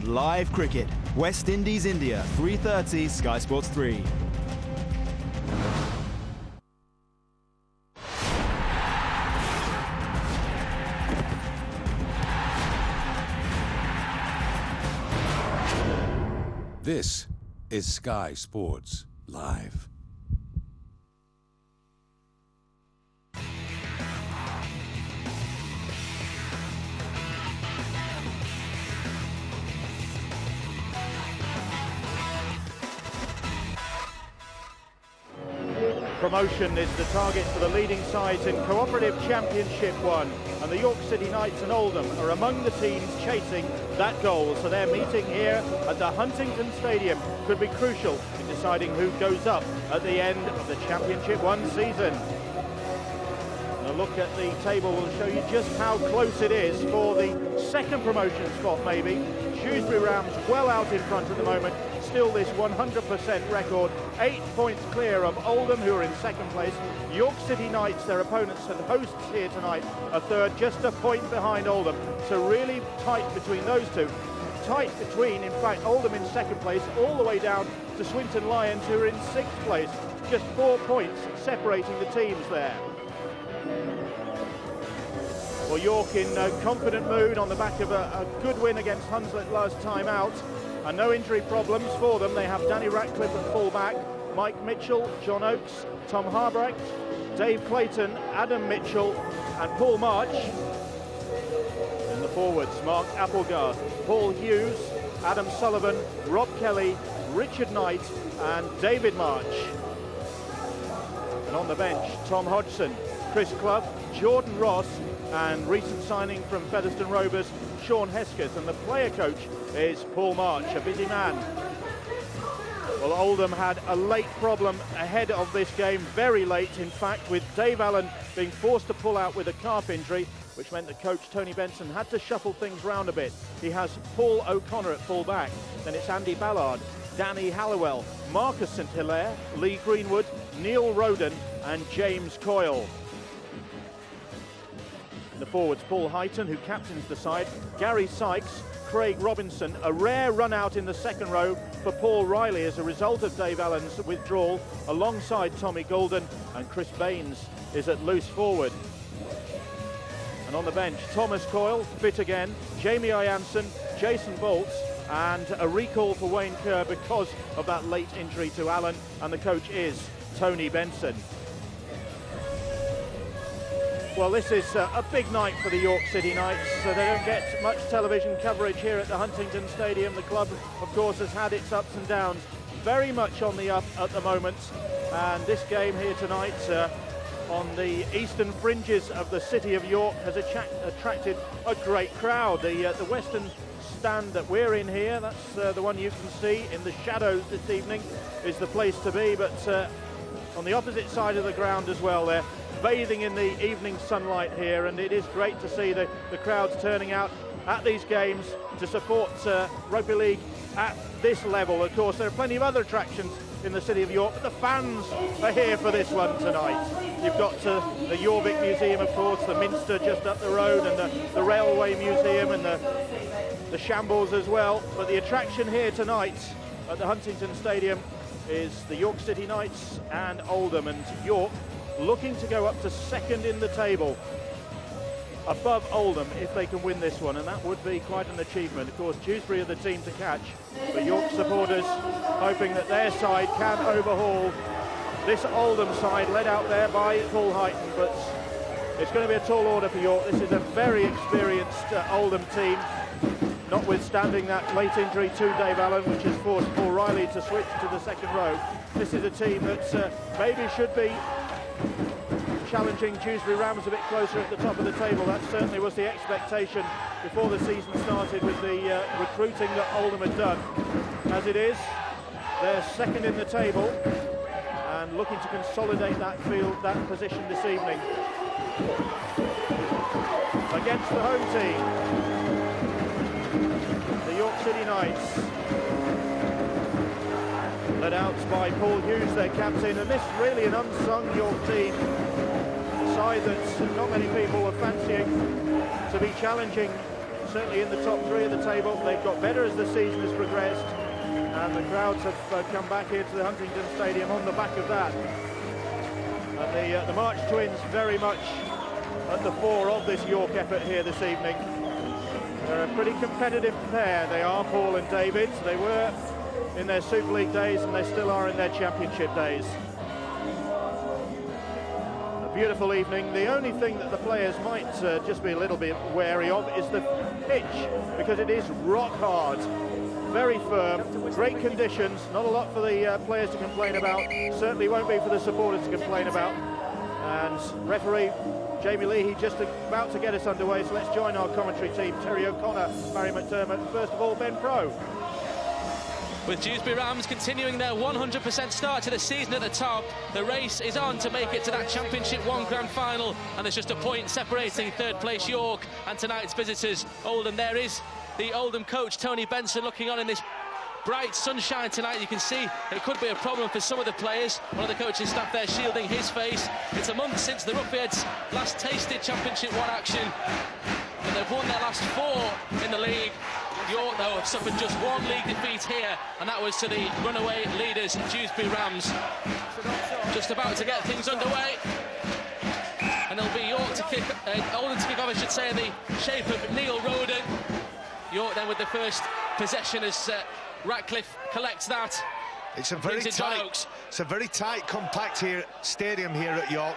and live cricket. West Indies, India, 3:30, Sky Sports 3. This is Sky Sports Live. Promotion is the target for the leading sides in Cooperative Championship 1, and the York City Knights and Oldham are among the teams chasing that goal. So their meeting here at the Huntington Stadium could be crucial in deciding who goes up at the end of the Championship 1 season. And a look at the table will show you just how close it is for the second promotion spot maybe. Shrewsbury Rams well out in front at the moment. Still this 100% record, 8 points clear of Oldham, who are in second place. York City Knights, their opponents and hosts here tonight, are third, just a point behind Oldham. So really tight between those two. Tight between, in fact, Oldham in second place, all the way down to Swinton Lions, who are in sixth place. Just 4 points separating the teams there. Well, York in a confident mood on the back of a good win against Hunslet last time out. And no injury problems for them. They have Danny Ratcliffe at full-back, Mike Mitchell, John Oakes, Tom Harbrecht, Dave Clayton, Adam Mitchell and Paul March. In the forwards, Mark Applegarth, Paul Hughes, Adam Sullivan, Rob Kelly, Richard Knight and David March. And on the bench, Tom Hodgson, Chris Clough, Jordan Ross and recent signing from Featherstone Rovers, Sean Hesketh, and the player coach is Paul March, a busy man. Well, Oldham had a late problem ahead of this game, very late in fact, with Dave Allen being forced to pull out with a calf injury, which meant that coach Tony Benson had to shuffle things round a bit. He has Paul O'Connor at full back, then it's Andy Ballard, Danny Halliwell, Marcus St Hilaire, Lee Greenwood, Neil Roden and James Coyle. The forwards, Paul Heighton, who captains the side, Gary Sykes, Craig Robinson. A rare run out in the second row for Paul Riley as a result of Dave Allen's withdrawal, alongside Tommy Golden, and Chris Baines is at loose forward. And on the bench, Thomas Coyle, fit again, Jamie Ianson, Jason Bolts, and a recall for Wayne Kerr because of that late injury to Allen, and the coach is Tony Benson. Well, this is a big night for the York City Knights, so they don't get much television coverage here at the Huntington Stadium. The club, of course, has had its ups and downs, very much on the up at the moment. And this game here tonight, on the eastern fringes of the city of York, has attracted a great crowd. The western stand that we're in here, that's the one you can see in the shadows this evening, is the place to be. But on the opposite side of the ground as well, they're bathing in the evening sunlight here, and it is great to see the crowds turning out at these games to support rugby league at this level. Of course, there are plenty of other attractions in the city of York, but the fans are here for this one tonight. You've got the Jorvik Museum, of course, the Minster just up the road, and the Railway Museum, and the Shambles as well. But the attraction here tonight at the Huntington Stadium is the York City Knights and Oldham, and York looking to go up to second in the table, above Oldham if they can win this one, and that would be quite an achievement. Of course, Shrewsbury are the team to catch, but York supporters hoping that their side can overhaul this Oldham side, led out there by Paul Heighton. But it's going to be a tall order for York. This is a very experienced Oldham team, notwithstanding that late injury to Dave Allen, which has forced Paul Riley to switch to the second row. This is a team that maybe should be challenging Shrewsbury Rams a bit closer at the top of the table. That certainly was the expectation before the season started with the recruiting that Oldham had done. As it is, they're second in the table and looking to consolidate that position this evening against the home team, the York City Knights, led out by Paul Hughes, their captain, and this really an unsung York team, a side that not many people are fancying to be challenging certainly in the top 3 of the table. They've got better as the season has progressed, and the crowds have come back here to the Huntington Stadium on the back of that. And the March Twins very much at the fore of this York effort here this evening. They're a pretty competitive pair, they are, Paul and David. They were in their Super League days, and they still are in their Championship days. A beautiful evening. The only thing that the players might just be a little bit wary of is the pitch, because it is rock hard, very firm, great conditions. Not a lot for the players to complain about, certainly won't be for the supporters to complain about. And referee Jamie Leahy just about to get us underway, so let's join our commentary team. Terry O'Connor, Barry McDermott, and first of all Ben Pro. With Dewsbury Rams continuing their 100% start to the season at the top, the race is on to make it to that Championship 1 Grand Final, and there's just a point separating third place York and tonight's visitors Oldham. There is the Oldham coach Tony Benson looking on in this bright sunshine tonight. You can see it could be a problem for some of the players. One of the coaching staff there shielding his face. It's a month since the Ruffians last tasted Championship 1 action, and they've won their last 4 in the league. York, though, have suffered just 1 league defeat here, and that was to the runaway leaders, Dewsbury Rams. Just about to get things underway, and it'll be York to kick, Oldham to kick off, I should say, in the shape of Neil Roden. York then with the first possession as Ratcliffe collects that. It's a very tight, compact stadium here at York.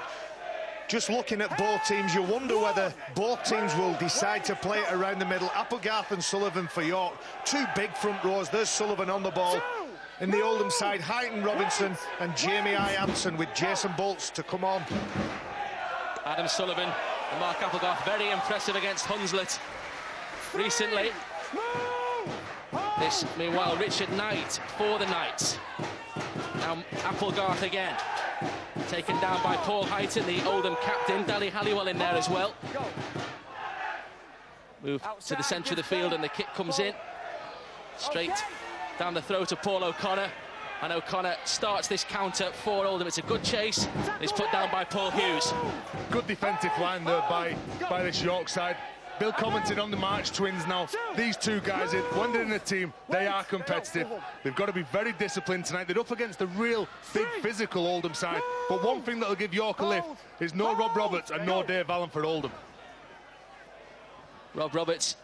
Just looking at both teams, you wonder whether both teams will decide to play it around the middle. Applegarth and Sullivan for York. 2 big front rows. There's Sullivan on the ball. In the Oldham side, Heighton Robinson and Jamie I. Hansen with Jason Bolts to come on. Adam Sullivan and Mark Applegarth very impressive against Hunslet recently. This, meanwhile, Richard Knight for the Knights. Now Applegarth again. Taken down by Paul Heighton, the Oldham captain. Danny Halliwell in there as well. Move to the centre of the field, and the kick comes in. Straight down the throat of Paul O'Connor. And O'Connor starts this counter for Oldham. It's a good chase. It's put down by Paul Hughes. Good defensive line there by this York side. Bill commented on the March Twins now. These 2 guys, when they're in a team, they are competitive. They've got to be very disciplined tonight. They're up against a real big physical Oldham side. But one thing that'll give York a lift is no Rob Roberts and no Dave Allen for Oldham. Rob Roberts,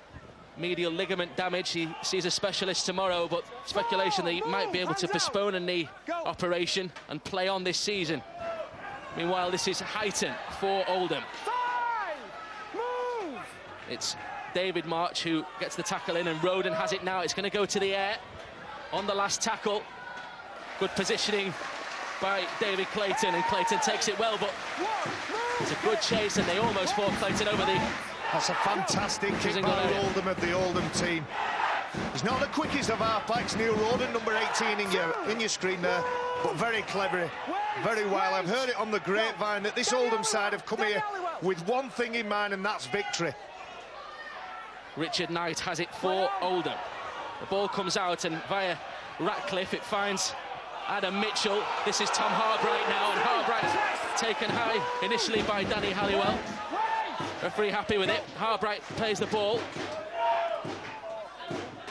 medial ligament damage. He sees a specialist tomorrow, but speculation that he might be able to postpone a knee operation and play on this season. Meanwhile, this is Heighton for Oldham. It's David March who gets the tackle in, and Roden has it now. It's going to go to the air on the last tackle. Good positioning by David Clayton, and Clayton takes it well, but it's a good chase, and they almost fought Clayton over the... That's a fantastic kick by Oldham of the Oldham team. He's not the quickest of halfbacks, Neil Roden, number 18 in your screen there, but very clever, very well. I've heard it on the grapevine that this Oldham side have come here with one thing in mind, and that's victory. Richard Knight has it for Oldham. The ball comes out, and via Ratcliffe it finds Adam Mitchell. This is Tom Harbright now, and Harbright taken high initially by Danny Halliwell. Referee happy with it. Harbright plays the ball.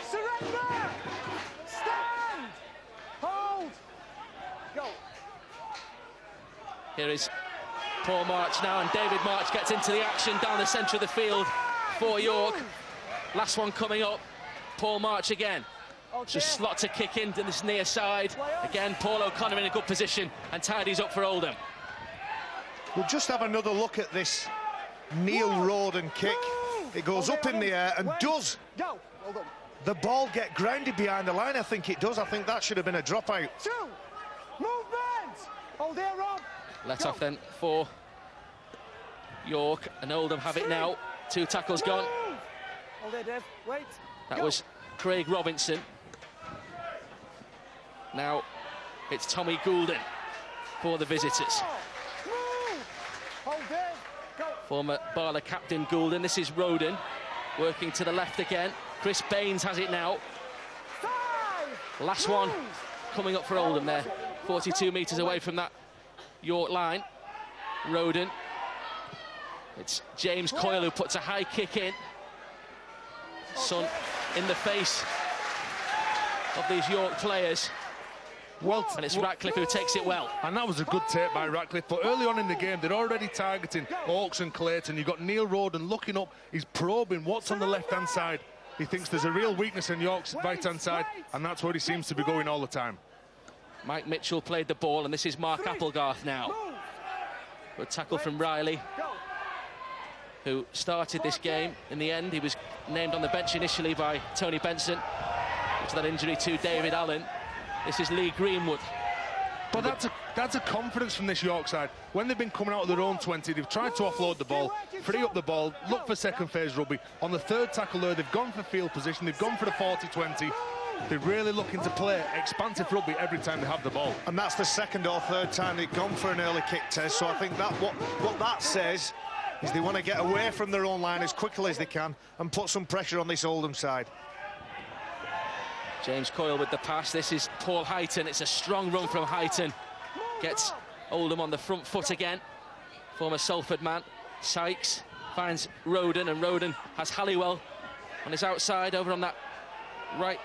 Surrender! Stand! Hold! Go! Here is Paul March now, and David March gets into the action down the centre of the field for York. Last one coming up, Paul March again. Just slot to kick into this near side. Again, Paul O'Connor in a good position and tidies up for Oldham. We'll just have another look at this Neil Roden kick. It goes up in the air, and does the ball get grounded behind the line? I think it does. I think that should have been a dropout. 2 movement. Hold there, Rob. Let off then for York, and Oldham have it now. 2 tackles gone. Hold there, Dave. Wait. That was Craig Robinson. Now it's Tommy Goulden for the visitors. Hold there. Go. Former Barla captain Goulden. This is Roden working to the left again. Chris Baines has it now. 5. Last one coming up for Oldham there. 42 metres away from that York line. Roden. It's James Coyle who puts a high kick in. sun in the face of these York players. Well, and it's Ratcliffe who takes it well. And that was a good take by Ratcliffe, but early on in the game, they're already targeting Oakes and Clayton. You've got Neil Roden looking up, he's probing what's on the left-hand side. He thinks there's a real weakness in York's right-hand side, and that's where he seems to be going all the time. Mike Mitchell played the ball, and this is Mark Applegarth now. Good tackle from Riley, who started this game. In the end, he was named on the bench initially by Tony Benson, after that injury to David Allen. This is Lee Greenwood. But that's a confidence from this York side. When they've been coming out of their own 20, they've tried to offload the ball, free up the ball, look for second phase rugby. On the third tackle there, they've gone for field position, they've gone for the 40-20. They're really looking to play expansive rugby every time they have the ball. And that's the second or third time they've gone for an early kick test. So I think that what that says is they want to get away from their own line as quickly as they can and put some pressure on this Oldham side. James Coyle with the pass. This is Paul Heighton. It's a strong run from Heighton. Gets Oldham on the front foot again. Former Salford man. Sykes finds Roden, and Roden has Halliwell on his outside over on that right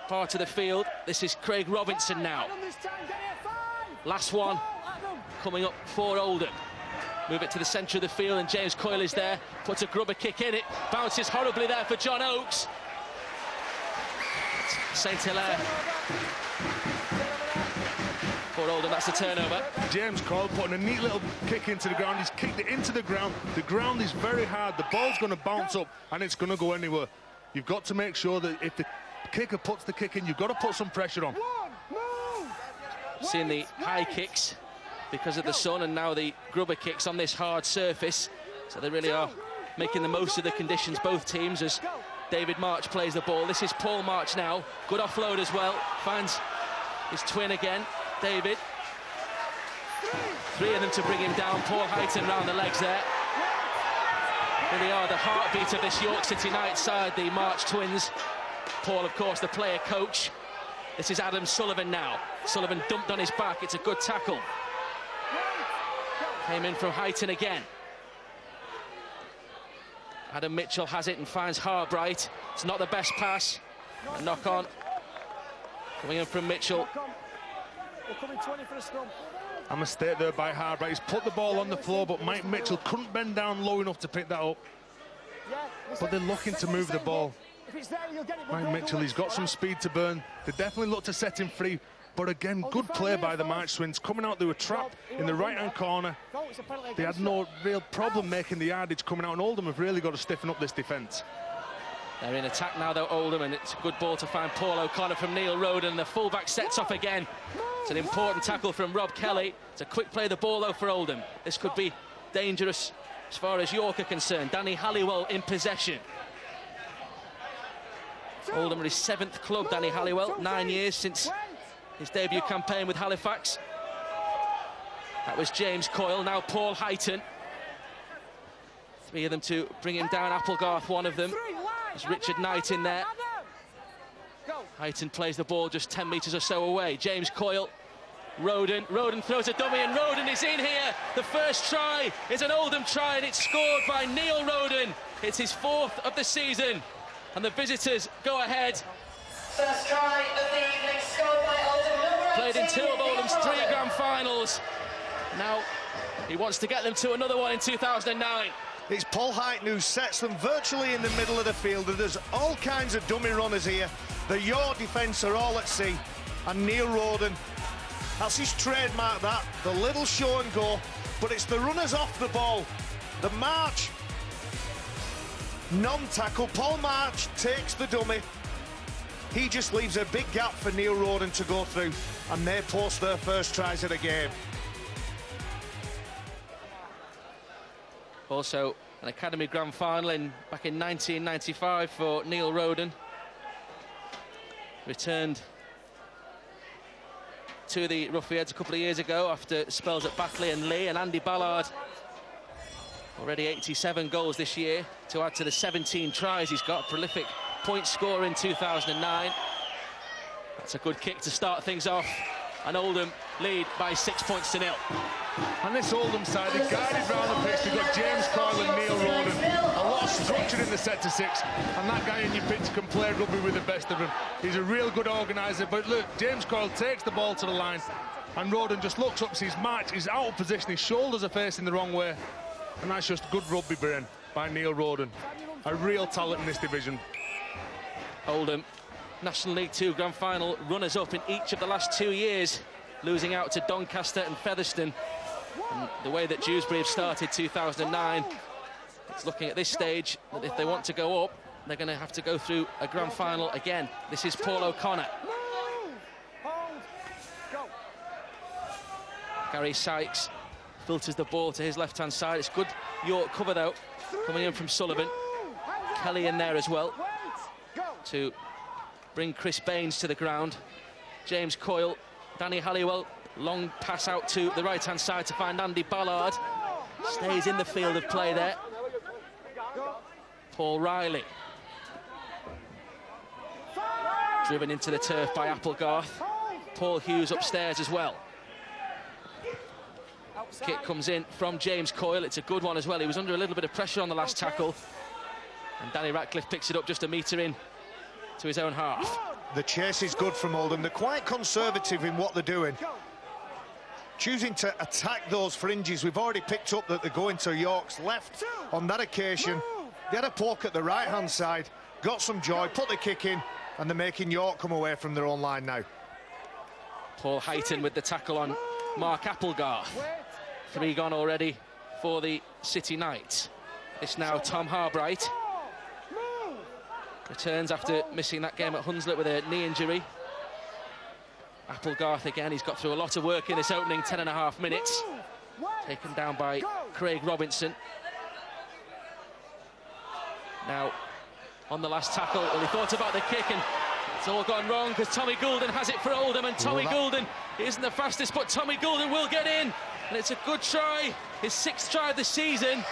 part of the field. This is Craig Robinson now. Last one coming up for Oldham. Move it to the centre of the field, and James Coyle is there. Puts a grubber kick in. It bounces horribly there for John Oakes. St Hilaire for Oldham, that's the turnover. James Coyle putting a neat little kick into the ground. He's kicked it into the ground. The ground is very hard. The ball's going to bounce up and it's going to go anywhere. You've got to make sure that if the kicker puts the kick in, you've got to put some pressure on. Seeing the high kicks because of the sun, and now the grubber kicks on this hard surface. So they really are making the most of the conditions, both teams, as David March plays the ball. This is Paul March now. Good offload as well. Finds his twin again, David. Three of them to bring him down. Paul Heighton round the legs there. Really are the heartbeat of this York City Knights side, the March twins. Paul, of course, the player coach. This is Adam Sullivan now. Sullivan dumped on his back. It's a good tackle. Came in from Heighton again. Adam Mitchell has it and finds Harbright. It's not the best pass. A knock on. Coming in from Mitchell. A mistake there by Harbright. He's put the ball on the floor, but Mike Mitchell couldn't bend down low enough to pick that up. But they're looking to move the ball. Mike Mitchell, he's got some speed to burn. They definitely look to set him free. But again, good play by the March twins. Coming out through a trap in the right-hand corner. They had no real problem making the yardage coming out, and Oldham have really got to stiffen up this defence. They're in attack now, though, Oldham, and it's a good ball to find Paul O'Connor from Neil Roden. The fullback sets off again. It's an important tackle from Rob Kelly. It's a quick play the ball, though, for Oldham. This could be dangerous as far as York are concerned. Danny Halliwell in possession. Oldham are his 7th club, Danny Halliwell. 9 years since his debut campaign with Halifax. That was James Coyle, now Paul Heighton. 3 of them to bring him down. Applegarth, one of them. There's Richard Knight in there. Heighton plays the ball just 10 metres or so away. James Coyle, Roden throws a dummy, and Roden is in here. The first try is an Oldham try, and it's scored by Neil Roden. It's his 4th of the season, and the visitors go ahead. First try of the evening scored by Oldham. Played in 2 of Oldham's 3 grand finals. Now he wants to get them to another one in 2009. It's Paul Heighton who sets them virtually in the middle of the field. There's all kinds of dummy runners here. The York defence are all at sea. And Neil Roden, that's his trademark, that. The little show and go. But it's the runners off the ball. The March non-tackle. Paul March takes the dummy. He just leaves a big gap for Neil Roden to go through. And they post their first tries of the game. Also an Academy Grand Final back in 1995 for Neil Roden. Returned to the Ruffians a couple of years ago after spells at Batley and Lee, and Andy Ballard, already 87 goals this year to add to the 17 tries he's got. Prolific point scorer in 2009. That's a good kick to start things off, and Oldham lead by 6 points to 0. And this Oldham side, they guided round the pitch. They've got James Coyle and Neil Roden. A lot lot of structure in the set to 6, and that guy in your pitch can play rugby with the best of them. He's a real good organiser, but look, James Coyle takes the ball to the line, and Roden just looks up, sees March, he's out of position, his shoulders are facing the wrong way, and that's just good rugby brain by Neil Roden. A real talent in this division. Oldham, National League 2 Grand Final runners-up in each of the last 2 years, losing out to Doncaster and Featherstone. And the way that Dewsbury have started 2009, it's looking at this stage that if they want to go up, they're going to have to go through a Grand Final again. This is Paul O'Connor. Gary Sykes filters the ball to his left-hand side. It's good York cover, though, coming in from Sullivan. Kelly in there as well to bring Chris Baines to the ground. James Coyle, Danny Halliwell, long pass out to the right-hand side to find Andy Ballard. Stays in the field of play there. Paul Riley. Driven into the turf by Applegarth. Paul Hughes upstairs as well. Kick comes in from James Coyle. It's a good one as well. He was under a little bit of pressure on the last tackle. And Danny Ratcliffe picks it up just a metre in to his own half. The chase is good from Oldham. They're quite conservative in what they're doing, choosing to attack those fringes. We've already picked up that they're going to York's left on that occasion. They had a poke at the right-hand side, got some joy, put the kick in, and they're making York come away from their own line now. Paul Heighton with the tackle on Mark Applegarth. 3 gone already for the City Knights. It's now Tom Harbright. Returns after missing that game at Hunslet with a knee injury. Applegarth again, he's got through a lot of work in this opening 10.5 minutes. Taken down by Craig Robinson. Now, on the last tackle, well, he thought about the kick and it's all gone wrong because Tommy Goulden has it for Oldham, and Tommy Goulden isn't the fastest, but Tommy Goulden will get in. And it's a good try, his 6th try of the season.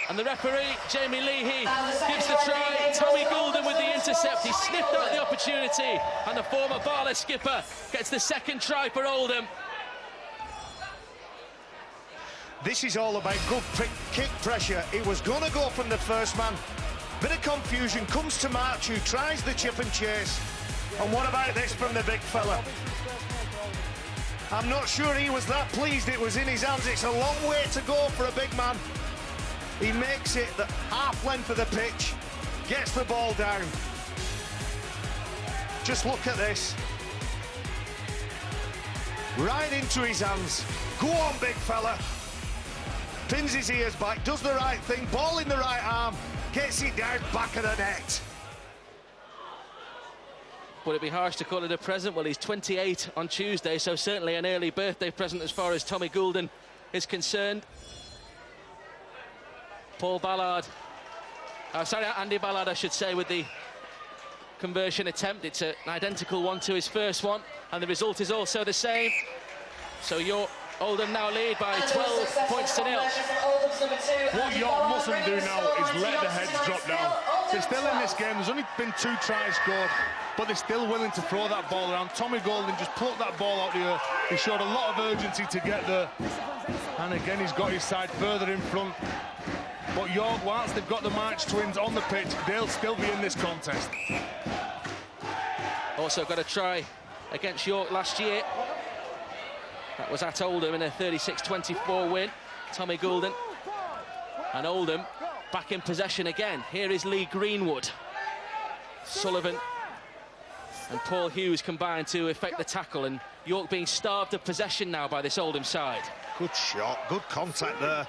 And the referee, Jamie Leahy, gives the try. Tommy Goulden with the intercept. He sniffed out the opportunity. And the former Barlow skipper gets the 2nd try for Oldham. This is all about good kick pressure. It was going to go from the first man. Bit of confusion, comes to March, who tries the chip and chase. And what about this from the big fella? I'm not sure he was that pleased it was in his hands. It's a long way to go for a big man. He makes it the half length of the pitch, gets the ball down. Just look at this. Right into his hands. Go on, big fella. Pins his ears back, does the right thing, ball in the right arm, gets it down back of the net. Would it be harsh to call it a present? Well, he's 28 on Tuesday, so certainly an early birthday present as far as Tommy Goulden is concerned. Paul Ballard, Andy Ballard, I should say, with the conversion attempt. It's an identical one to his first one, and the result is also the same. So Oldham now lead by 12 points to 0. What York mustn't do now is let the heads drop down. They're still in this game. There's only been 2 tries scored, but they're still willing to throw that ball around. Tommy Goulden just plucked that ball out the air. He showed a lot of urgency to get there. And again, he's got his side further in front. But York, whilst they've got the March twins on the pitch, they'll still be in this contest. Also got a try against York last year. That was at Oldham in a 36-24 win. Tommy Goulden. And Oldham back in possession again. Here is Lee Greenwood. Sullivan and Paul Hughes combined to effect the tackle, and York being starved of possession now by this Oldham side. Good shot, good contact there.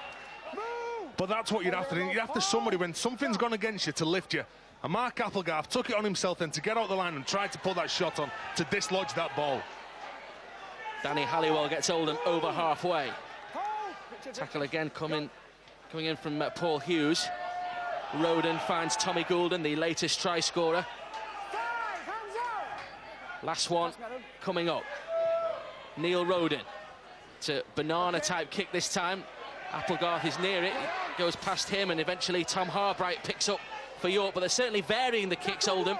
But that's what you'd have to do. You'd have to somebody, when something's gone against you, to lift you. And Mark Applegarth took it on himself then to get out the line and tried to pull that shot on to dislodge that ball. Danny Halliwell gets Oldham over halfway. Tackle again coming in from Paul Hughes. Roden finds Tommy Goulden, the latest try scorer. Last one coming up. Neil Roden to banana type kick this time. Applegarth is near it, goes past him, and eventually Tom Harbright picks up for York, but they're certainly varying the kicks, Oldham.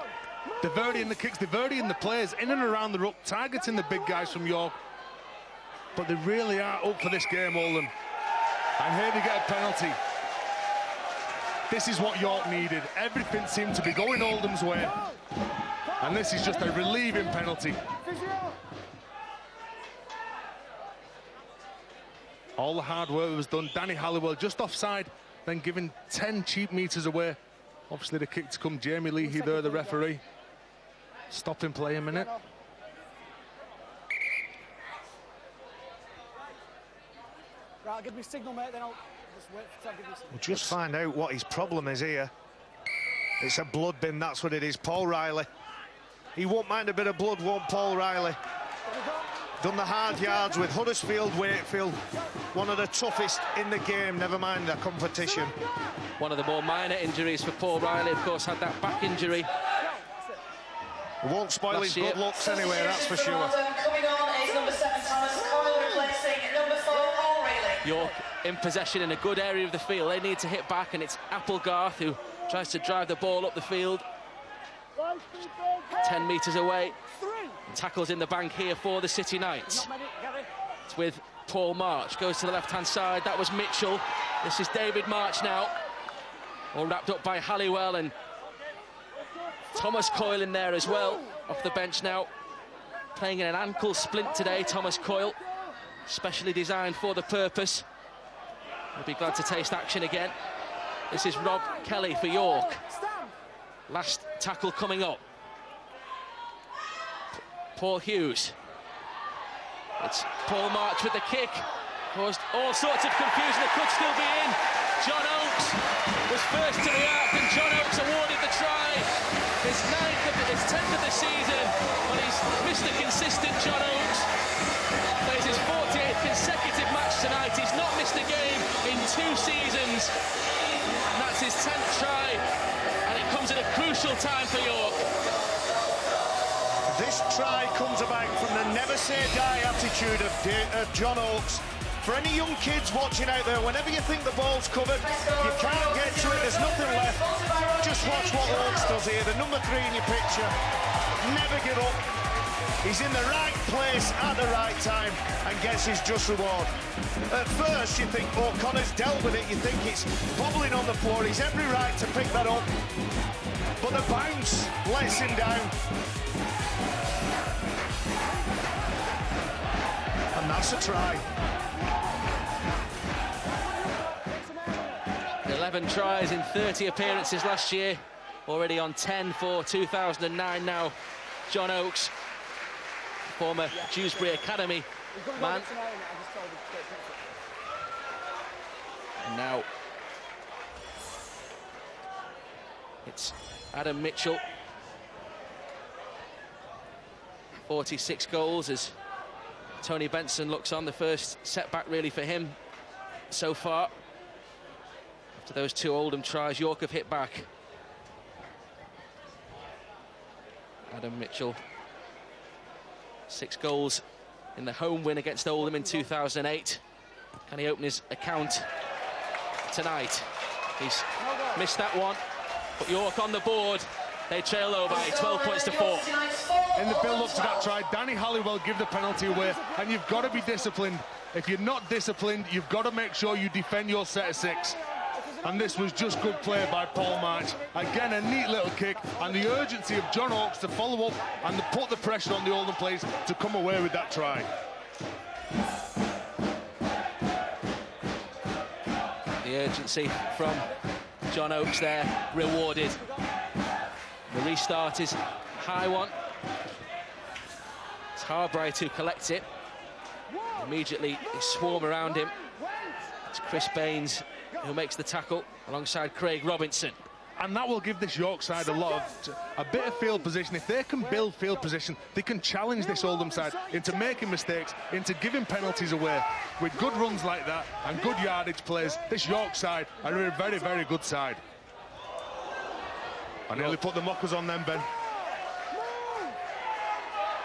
They're varying the kicks, they're varying the players in and around the ruck, targeting the big guys from York. But they really are up for this game, Oldham. And here they get a penalty. This is what York needed. Everything seemed to be going Oldham's way. And this is just a relieving penalty. All the hard work was done. Danny Halliwell just offside, then giving 10 cheap metres away. Obviously the kick to come. Jamie Leahy there, the referee. Stopping play a minute. Right, give me a signal, mate, then I'll just wait for give me a signal. We'll just find out what his problem is here. It's a blood bin, that's what it is. Paul Riley. He won't mind a bit of blood, won't Paul Riley? Done the hard yards with Huddersfield, Wakefield. One of the toughest in the game, never mind the competition. One of the more minor injuries for Paul Riley, of course, had that back injury. It won't spoil his good looks anyway, that's for sure. Coming on is number 7, Thomas Coyle, replacing number 4, Paul Riley. York in possession in a good area of the field. They need to hit back, and it's Applegarth who tries to drive the ball up the field. 10 metres away. Tackles in the bank here for the City Knights. It's with Paul March. Goes to the left-hand side. That was Mitchell. This is David March now. All wrapped up by Halliwell, and Thomas Coyle in there as well. Off the bench now. Playing in an ankle splint today, Thomas Coyle. Specially designed for the purpose. We'll be glad to taste action again. This is Rob Kelly for York. Last tackle coming up. Paul Hughes. It's Paul March with the kick. Caused all sorts of confusion. It could still be in. John Oakes was first to react, and John Oakes awarded the try. His 10th of the season, but he's Mr. Consistent, John Oakes. Plays his 48th consecutive match tonight. He's not missed a game in 2 seasons. And that's his 10th try, and it comes at a crucial time for York. This try comes about from the never-say-die attitude of John Oakes. For any young kids watching out there, whenever you think the ball's covered, you can't get to it, there's nothing left. Just watch what Oakes does here, the number 3 in your picture. Never give up. He's in the right place at the right time and gets his just reward. At first, you think O'Connor's dealt with it, you think it's bubbling on the floor, he's every right to pick that up. But the bounce lets him down. And that's a try. 11 tries in 30 appearances last year. Already on 10 for 2009 now. John Oakes, former Dewsbury Academy man. And now it's Adam Mitchell. 46 goals as Tony Benson looks on. The first setback really for him so far. After those 2 Oldham tries, York have hit back. Adam Mitchell, 6 goals in the home win against Oldham in 2008. Can he open his account tonight? He's missed that one, but York on the board. They trail over by 12 points to 4. In the build-up to that try, Danny Halliwell give the penalty away, and you've got to be disciplined. If you're not disciplined, you've got to make sure you defend your set of 6. And this was just good play by Paul March. Again, a neat little kick, and the urgency of John Oakes to follow up and to put the pressure on the Oldham players to come away with that try. The urgency from John Oakes there rewarded. The restart is high one. It's Harbright who collects it. Immediately they swarm around him. It's Chris Baines who makes the tackle alongside Craig Robinson. And that will give this York side a bit of field position. If they can build field position, they can challenge this Oldham side into making mistakes, into giving penalties away. With good runs like that and good yardage plays, this York side are a very, very good side. I nearly put the mockers on them, Ben.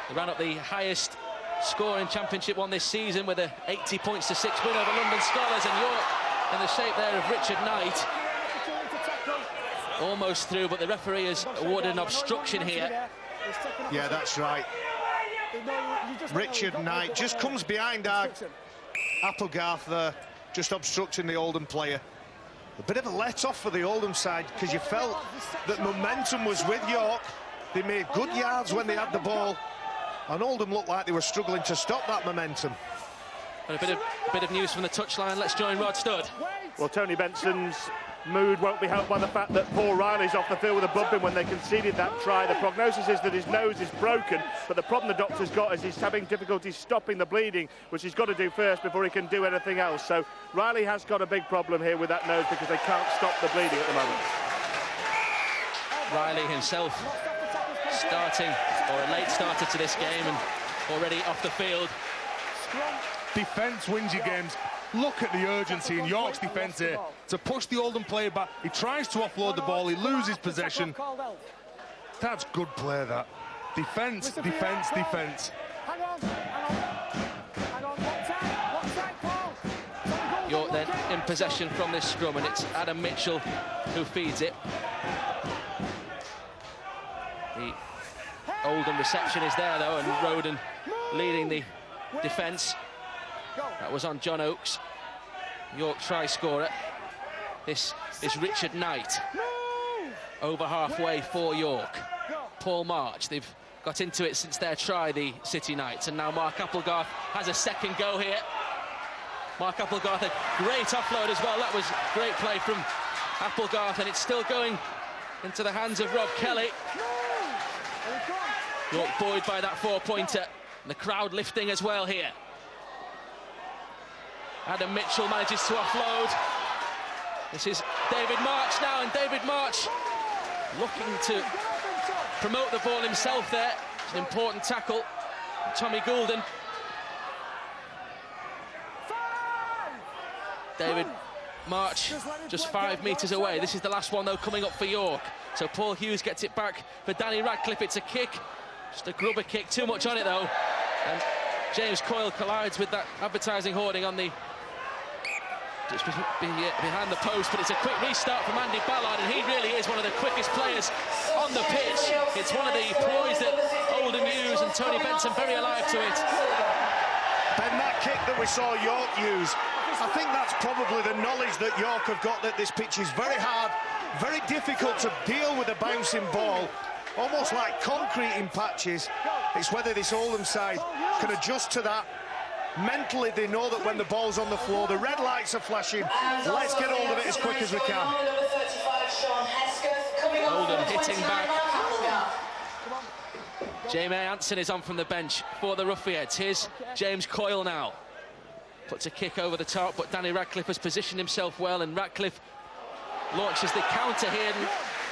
They ran up the highest score in Championship 1 this season with a 80 points to 6 win over London Scholars, and York in the shape there of Richard Knight. Almost through, but the referee has awarded an obstruction here. Yeah, that's right. Richard Knight just comes behind our Applegarth there, just obstructing the Oldham player. A bit of a let-off for the Oldham side, because you felt that momentum was with York. They made good yards when they had the ball, and Oldham looked like they were struggling to stop that momentum. And a bit of news from the touchline. Let's join Rod Studd. Well, Tony Benson's mood won't be helped by the fact that Paul Riley's off the field with a bump in when they conceded that try. The prognosis is that his nose is broken, but the problem the doctor's got is he's having difficulty stopping the bleeding, which he's got to do first before he can do anything else. So Riley has got a big problem here with that nose because they can't stop the bleeding at the moment. Riley himself starting, or a late starter to this game, and already off the field. Defence wins you games. Look at the urgency in York's defence here to push the Oldham player back. He tries to offload the ball, he loses possession. That's good play, that. Defence, defence, defence. York then in possession from this scrum, and it's Adam Mitchell who feeds it. The Oldham reception is there though, and Roden leading the defence. That was on John Oakes, York try scorer. This is Richard Knight, over halfway for York. Paul March, they've got into it since their try, the City Knights, and now Mark Applegarth has a second go here. Mark Applegarth, a great offload as well. That was great play from Applegarth, and it's still going into the hands of Rob Kelly. York buoyed by that four-pointer, and the crowd lifting as well here. Adam Mitchell manages to offload. This is David March now, and David March looking to promote the ball himself there. It's an important tackle. Tommy Goulden. David March just 5 metres away. This is the last one though coming up for York. So Paul Hughes gets it back for Danny Radcliffe. It's a kick, just a grubber kick, too much on it though. And James Coyle collides with that advertising hoarding on the just behind the post, but it's a quick restart from Andy Ballard, and he really is one of the quickest players on the pitch. It's one of the ploys that Oldham use, and Tony Benson very alive to it. Ben, that kick that we saw York use, I think that's probably the knowledge that York have got, that this pitch is very hard, very difficult to deal with a bouncing ball, almost like concrete in patches. It's whether this Oldham side can adjust to that. Mentally, they know that when the ball's on the floor, the red lights are flashing. Let's get hold of it as quick as we can. Oldham hitting back. Jamie Hansen is on from the bench for the Ruffians. Here's James Coyle now. Puts a kick over the top, but Danny Radcliffe has positioned himself well, and Radcliffe launches the counter here. And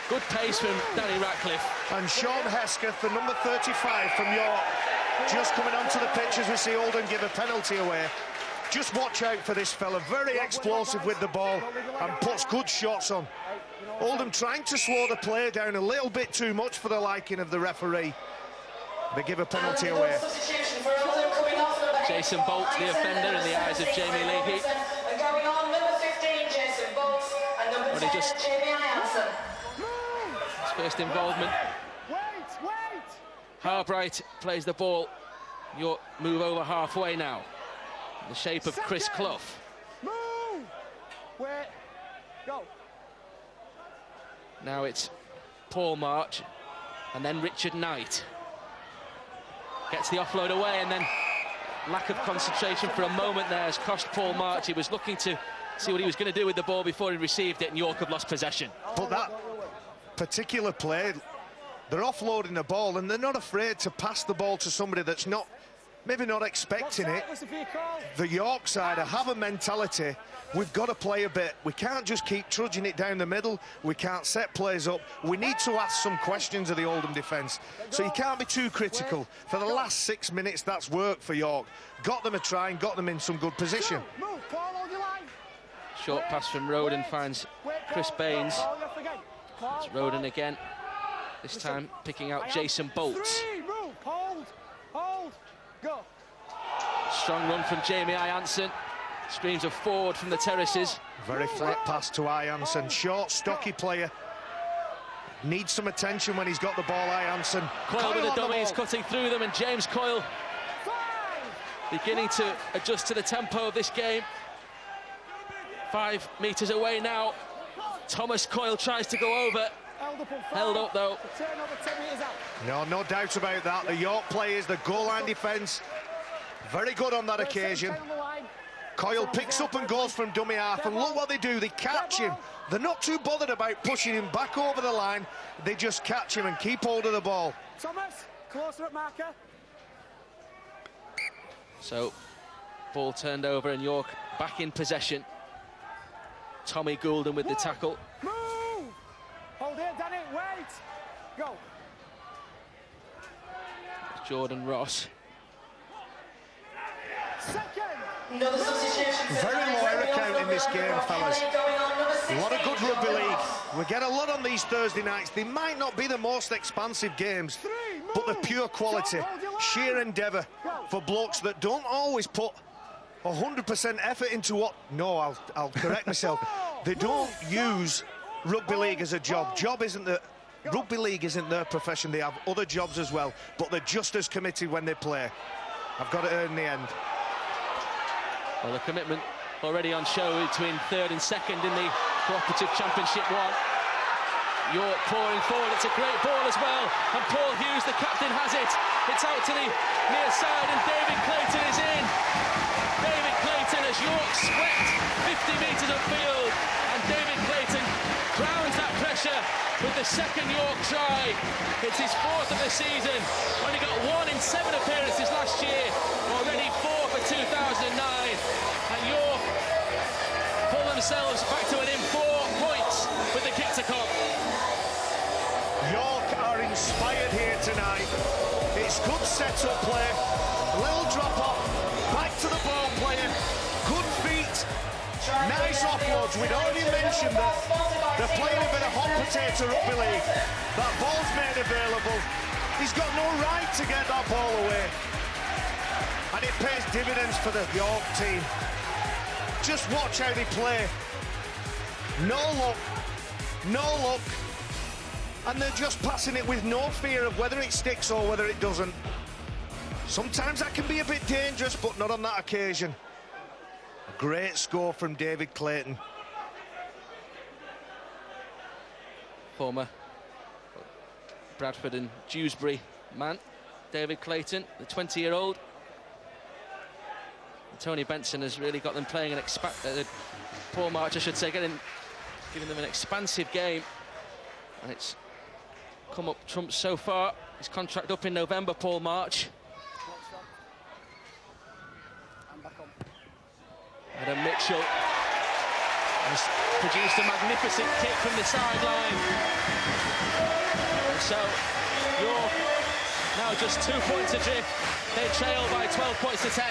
good pace from Danny Radcliffe. And Sean Hesketh, the number 35 from York, just coming onto the pitch as we see Oldham give a penalty away. Just watch out for this fella, very explosive with the ball and puts good shots on. Oldham trying to slow the play down a little bit too much for the liking of the referee. They give a penalty away. Jason Bolt, the offender in the eyes of Jamie Leahy. But he just his first involvement. Harbright plays the ball. York move over halfway now. In the shape of Chris Clough. Now it's Paul March and then Richard Knight. Gets the offload away, and then lack of concentration for a moment there has cost Paul March. He was looking to see what he was going to do with the ball before he received it, and York have lost possession. But that particular play, they're offloading the ball and they're not afraid to pass the ball to somebody that's not, maybe not expecting it. The York side have a mentality, we've got to play a bit. We can't just keep trudging it down the middle. We can't set plays up. We need to ask some questions of the Oldham defence. So you can't be too critical. For the last 6 minutes, that's worked for York. Got them a try and got them in some good position. Short pass from Roden finds Chris Baines. It's Roden again. This time picking out Jason Bolts. Strong run from Jamie Hansen. Streams of forward from the terraces. Very flat pass to Hansen. Short, stocky player. Needs some attention when he's got the ball, Hansen. Coyle with the dummies, cutting through them, and James Coyle beginning to adjust to the tempo of this game. 5 metres away now Thomas Coyle tries to go over. Held up though. No doubt about that. The York players, the goal line defence, very good on that occasion. Coyle picks up and goes from dummy half, and look what they do, they catch him. They're not too bothered about pushing him back over the line, they just catch him and keep hold of the ball. Thomas, closer at marker. So, ball turned over and York back in possession. Tommy Goulden with the tackle. Move! Hold it, Danny, wait! Go! Jordan Ross. Second! Another substitution. Very low error count in this game, fellas. A lot of good rugby league. We get a lot on these Thursday nights. They might not be the most expansive games, but the pure quality, sheer endeavour for blokes that don't always put 100% effort into what... No, I'll correct myself. They don't use rugby league as a job. Rugby league isn't their profession. They have other jobs as well, but they're just as committed when they play. I've got it in the end. Well, the commitment already on show between third and second in the Cooperative Championship 1. York pouring forward, it's a great ball as well, and Paul Hughes, the captain, has it. It's out to the near side, and David Clayton is in. David Clayton as York swept 50 metres upfield, and David Clayton drowns that pressure with the second York try. It's his fourth of the season. Only got 1 in 7 appearances last year, already 4 for 2009. And York pull themselves back to within 4 points with the kick to come. York are inspired here tonight. It's good set-up play, a little drop-off, back to the ball player, good feet, nice offloads. We'd already mentioned that they're playing a bit of hot potato rugby league. That ball's made available. He's got no right to get that ball away. And it pays dividends for the York team. Just watch how they play. No look. And they're just passing it with no fear of whether it sticks or whether it doesn't. Sometimes that can be a bit dangerous, but not on that occasion. A great score from David Clayton. Former Bradford and Dewsbury man, David Clayton, the 20-year-old. Tony Benson has really got them playing Paul March, I should say, giving them an expansive game. And it's come up trumps so far. His contract up in November, Paul March. Adam Mitchell has produced a magnificent kick from the sideline. And so York now just 2 points adrift. They trail by 12 points to 10.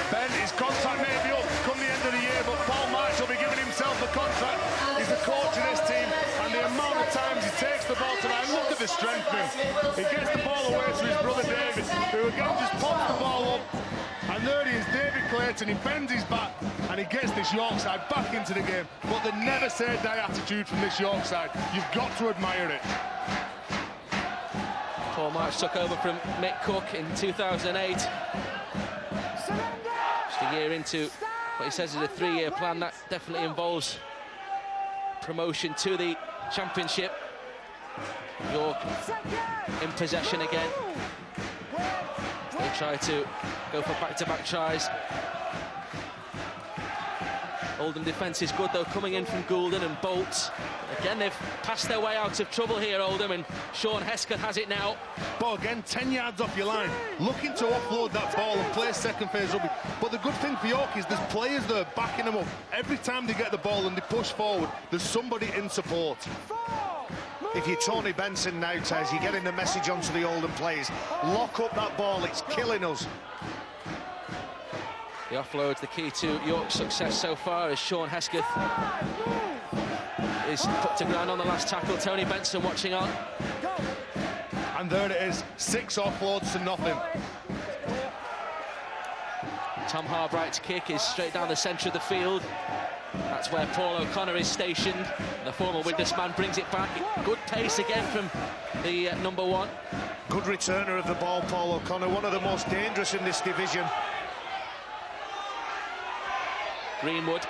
Ben, his contract may be up come the end of the year, but Paul March will be giving himself a contract. He's the coach of this team, and the amount of times he takes the ball tonight, look at the strength of him. He gets the ball away to his brother David, who again just pops the ball up. And there he is, David Clayton, he bends his back, and he gets this York side back into the game. But the never say die attitude from this York side, you've got to admire it. Paul March took over from Mick Cook in 2008. Just a year into what he says is a 3-year plan that definitely involves promotion to the Championship. York in possession again. They try to go for back-to-back tries. Oldham defence is good though, coming in from Goulden and Bolts. Again, they've passed their way out of trouble here, Oldham, and Sean Hesketh has it now. But again, 10 yards off your line, looking to offload that ball and play second phase rugby. But the good thing for York is there's players that are backing them up. Every time they get the ball and they push forward, there's somebody in support. If you're Tony Benson now, Taz, you're getting the message onto the Oldham players. Lock up that ball, it's killing us. The offload's the key to York's success so far, as Sean Hesketh is put to ground on the last tackle. Tony Benson watching on. And there it is, 6 offloads to nothing. Tom Harbright's kick is straight down the centre of the field. That's where Paul O'Connor is stationed. The former Widnes man brings it back. Good pace again from the number 1. Good returner of the ball, Paul O'Connor, one of the most dangerous in this division. Greenwood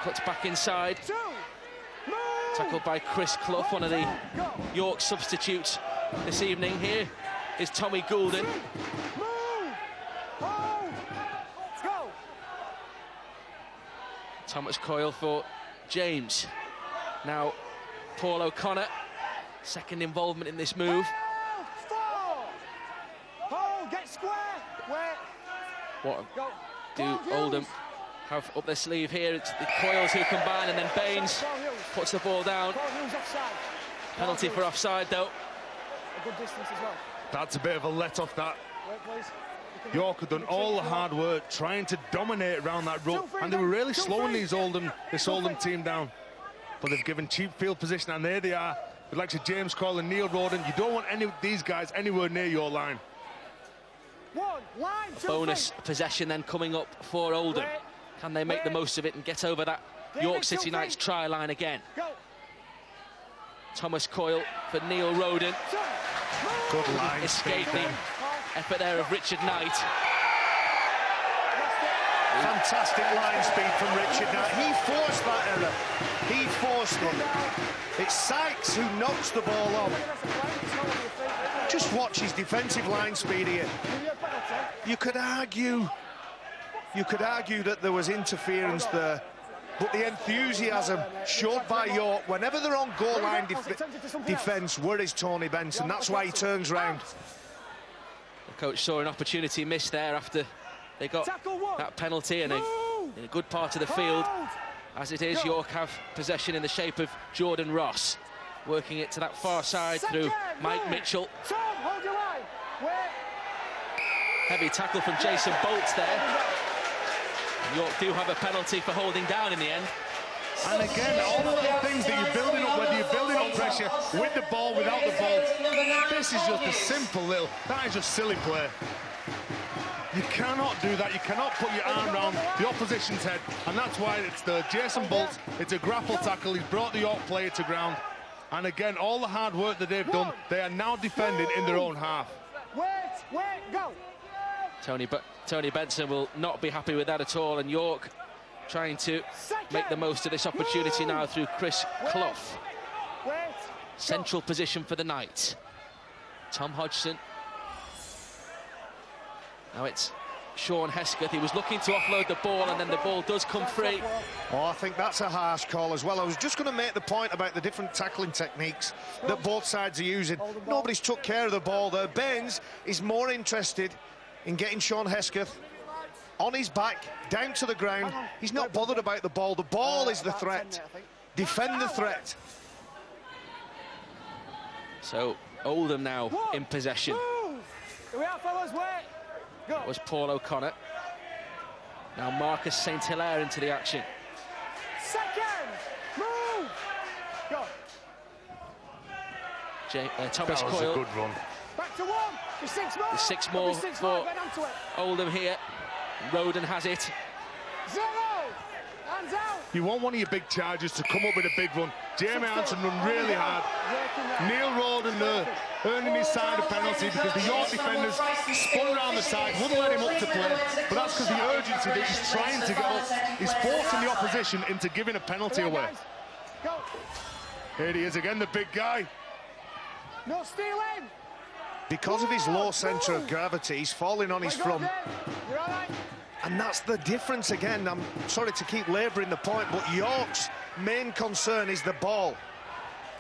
cuts back inside. Tackled by Chris Clough, one of the York substitutes this evening. Here is Tommy Goulden. Thomas Coyle for James. Now Paul O'Connor, second involvement in this move. What do Oldham have up their sleeve here? It's the Coyles who combine, and then Baines puts the ball down. Penalty for offside, though. A good distance as well. That's a bit of a let-off, that. York had done all the hard work trying to dominate around that rope, and they were really slowing this Oldham team down. But they've given cheap field position, and there they are. With like James Coyle and Neil Roden. You don't want any of these guys anywhere near your line. Bonus possession then coming up for Oldham. Can they make the most of it and get over that York City Knights try line again? Thomas Coyle for Neil Roden. Good line. Escaping effort there of Richard Knight. Fantastic line speed from Richard Knight. He forced that error. He forced it. It's Sykes who knocks the ball off. Just watch his defensive line speed here. You could argue that there was interference there, but the enthusiasm showed by York whenever they're on goal line defence, where is Tony Benson? That's why he turns round. The coach saw an opportunity missed there after they got that penalty in a good part of the field. As it is, York have possession in the shape of Jordan Ross, working it to that far side through Mike Mitchell. Heavy tackle from Jason Bolts there. York do have a penalty for holding down in the end. And again, all of the things that you're building up, whether you're building up pressure with the ball, without the ball, this is just a simple little, that is just silly play. You cannot do that. You cannot put your arm around the opposition's head, and that's why it's the Jason Bolts. It's a grapple tackle. He's brought the York player to ground. And again, all the hard work that they've done, they are now defending in their own half. Go! Tony Benson will not be happy with that at all, and York trying to make the most of this opportunity now through Chris Clough. Central position for the Knights. Tom Hodgson. Now it's Sean Hesketh. He was looking to offload the ball, and then the ball does come free. Oh, I think that's a harsh call as well. I was just going to make the point about the different tackling techniques that both sides are using. Nobody's took care of the ball there. Baines is more interested in getting Sean Hesketh on his back, down to the ground. He's not bothered about the ball. The ball is the threat. Defend the threat. So Oldham now in possession. Here we are, fellas, wait. That was Paul O'Connor. Now Marcus St Hilaire into the action. Second, move. Go. Thomas That was Coyle. a good run. Back to one. There's six There's more. 6 more for Oldham here. Roden has it. 0. Hands out. You want one of your big chargers to come up with a big run. Jamie Hansen run really hard. Neil Roden earning his side a penalty because the York defenders spun around the side, wouldn't let him up to play. But that's because the urgency that he's trying to get up, he's forcing the opposition into giving a penalty away. Here he is again, the big guy. No stealing. Because of his low centre of gravity, he's falling on his front. You're all right. And that's the difference again. I'm sorry to keep labouring the point, but York's main concern is the ball.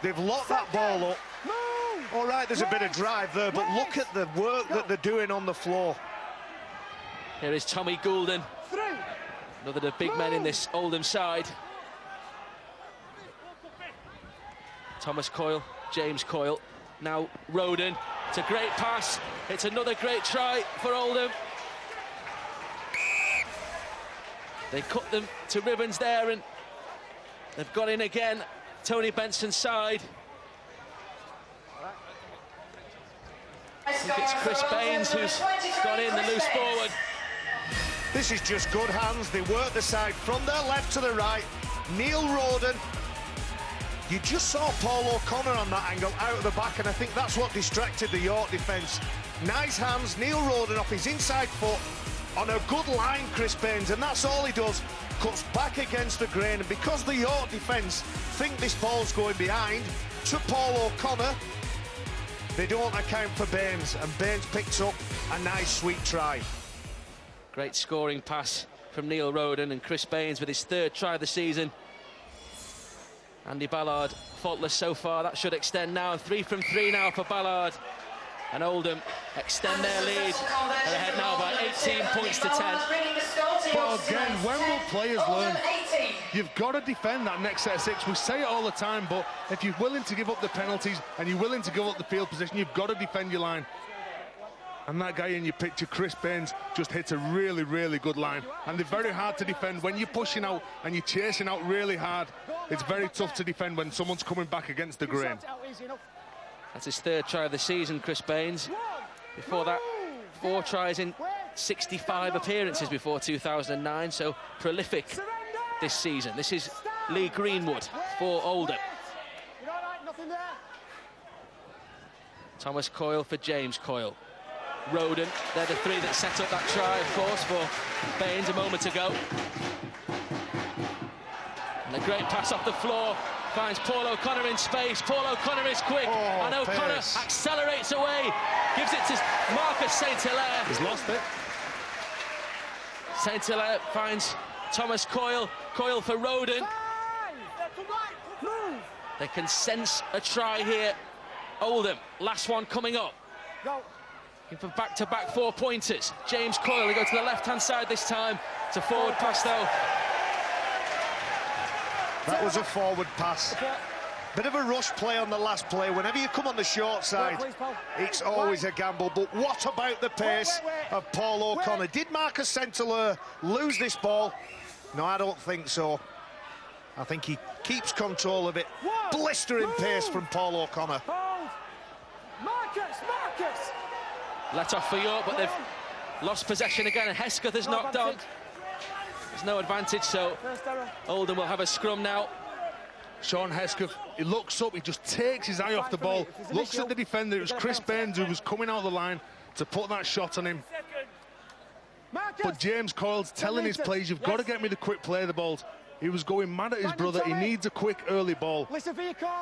They've locked that ball up. All right, there's a bit of drive there, but look at the work that they're doing on the floor. Here is Tommy Goulden. Another of the big men in this Oldham side. Thomas Coyle, James Coyle. Now Roden. It's a great pass. It's another great try for Oldham. They cut them to ribbons there, and they've got in again. Tony Benson's side. I think it's Chris Baines who's got in the loose forward. This is just good hands. They work the side from their left to the right. Neil Roden. You just saw Paul O'Connor on that angle out of the back, and I think that's what distracted the York defence. Nice hands, Neil Roden off his inside foot, on a good line, Chris Baines, and that's all he does. Cuts back against the grain, and because the York defence think this ball's going behind to Paul O'Connor, they don't account for Baines, and Baines picks up a nice sweet try. Great scoring pass from Neil Roden, and Chris Baines with his 3rd try of the season. Andy Ballard faultless so far. That should extend now. 3 from 3 now for Ballard. And Oldham extend their lead. They're ahead now by 18 points to 10. But again, when will players learn? You've got to defend that next set of 6. We say it all the time, but if you're willing to give up the penalties and you're willing to give up the field position, you've got to defend your line. And that guy in your picture, Chris Baines, just hits a really, really good line. And they're very hard to defend. When you're pushing out and you're chasing out really hard, it's very tough to defend when someone's coming back against the grain. That's his 3rd try of the season, Chris Baines. Before that, 4 tries in 65 appearances before 2009, so prolific this season. This is Lee Greenwood for Oldham. Thomas Coyle for James Coyle. Roden, they're the 3 that set up that try, of course, for Baines a moment ago. And a great pass off the floor. Finds Paul O'Connor in space. Paul O'Connor is quick, and O'Connor accelerates away. Gives it to Marcus Saint-Hilaire. He's lost it. Saint-Hilaire finds Thomas Coyle. Coyle for Roden. They can sense a try here. Oldham, last one coming up. Looking for back-to-back 4-pointers. James Coyle, they go to the left-hand side this time. It's a forward pass, though. That was a forward pass. Bit of a rush play on the last play. Whenever you come on the short side, it's always a gamble. But what about the pace of Paul O'Connor? Did Marcus Saint-Hilaire lose this ball? No, I don't think so. I think he keeps control of it. Blistering pace from Paul O'Connor. Marcus! Let off for York, but they've lost possession again, and Hesketh is knocked on. There's no advantage, so Oldham will have a scrum now. Sean Hesketh, he looks up, he just takes his eye off the ball, looks at the defender. It was Chris Baines who was coming out of the line to put that shot on him. But James Coyle's telling his players, you've got to get me the quick play of the balls. He was going mad at his brother. He needs a quick early ball.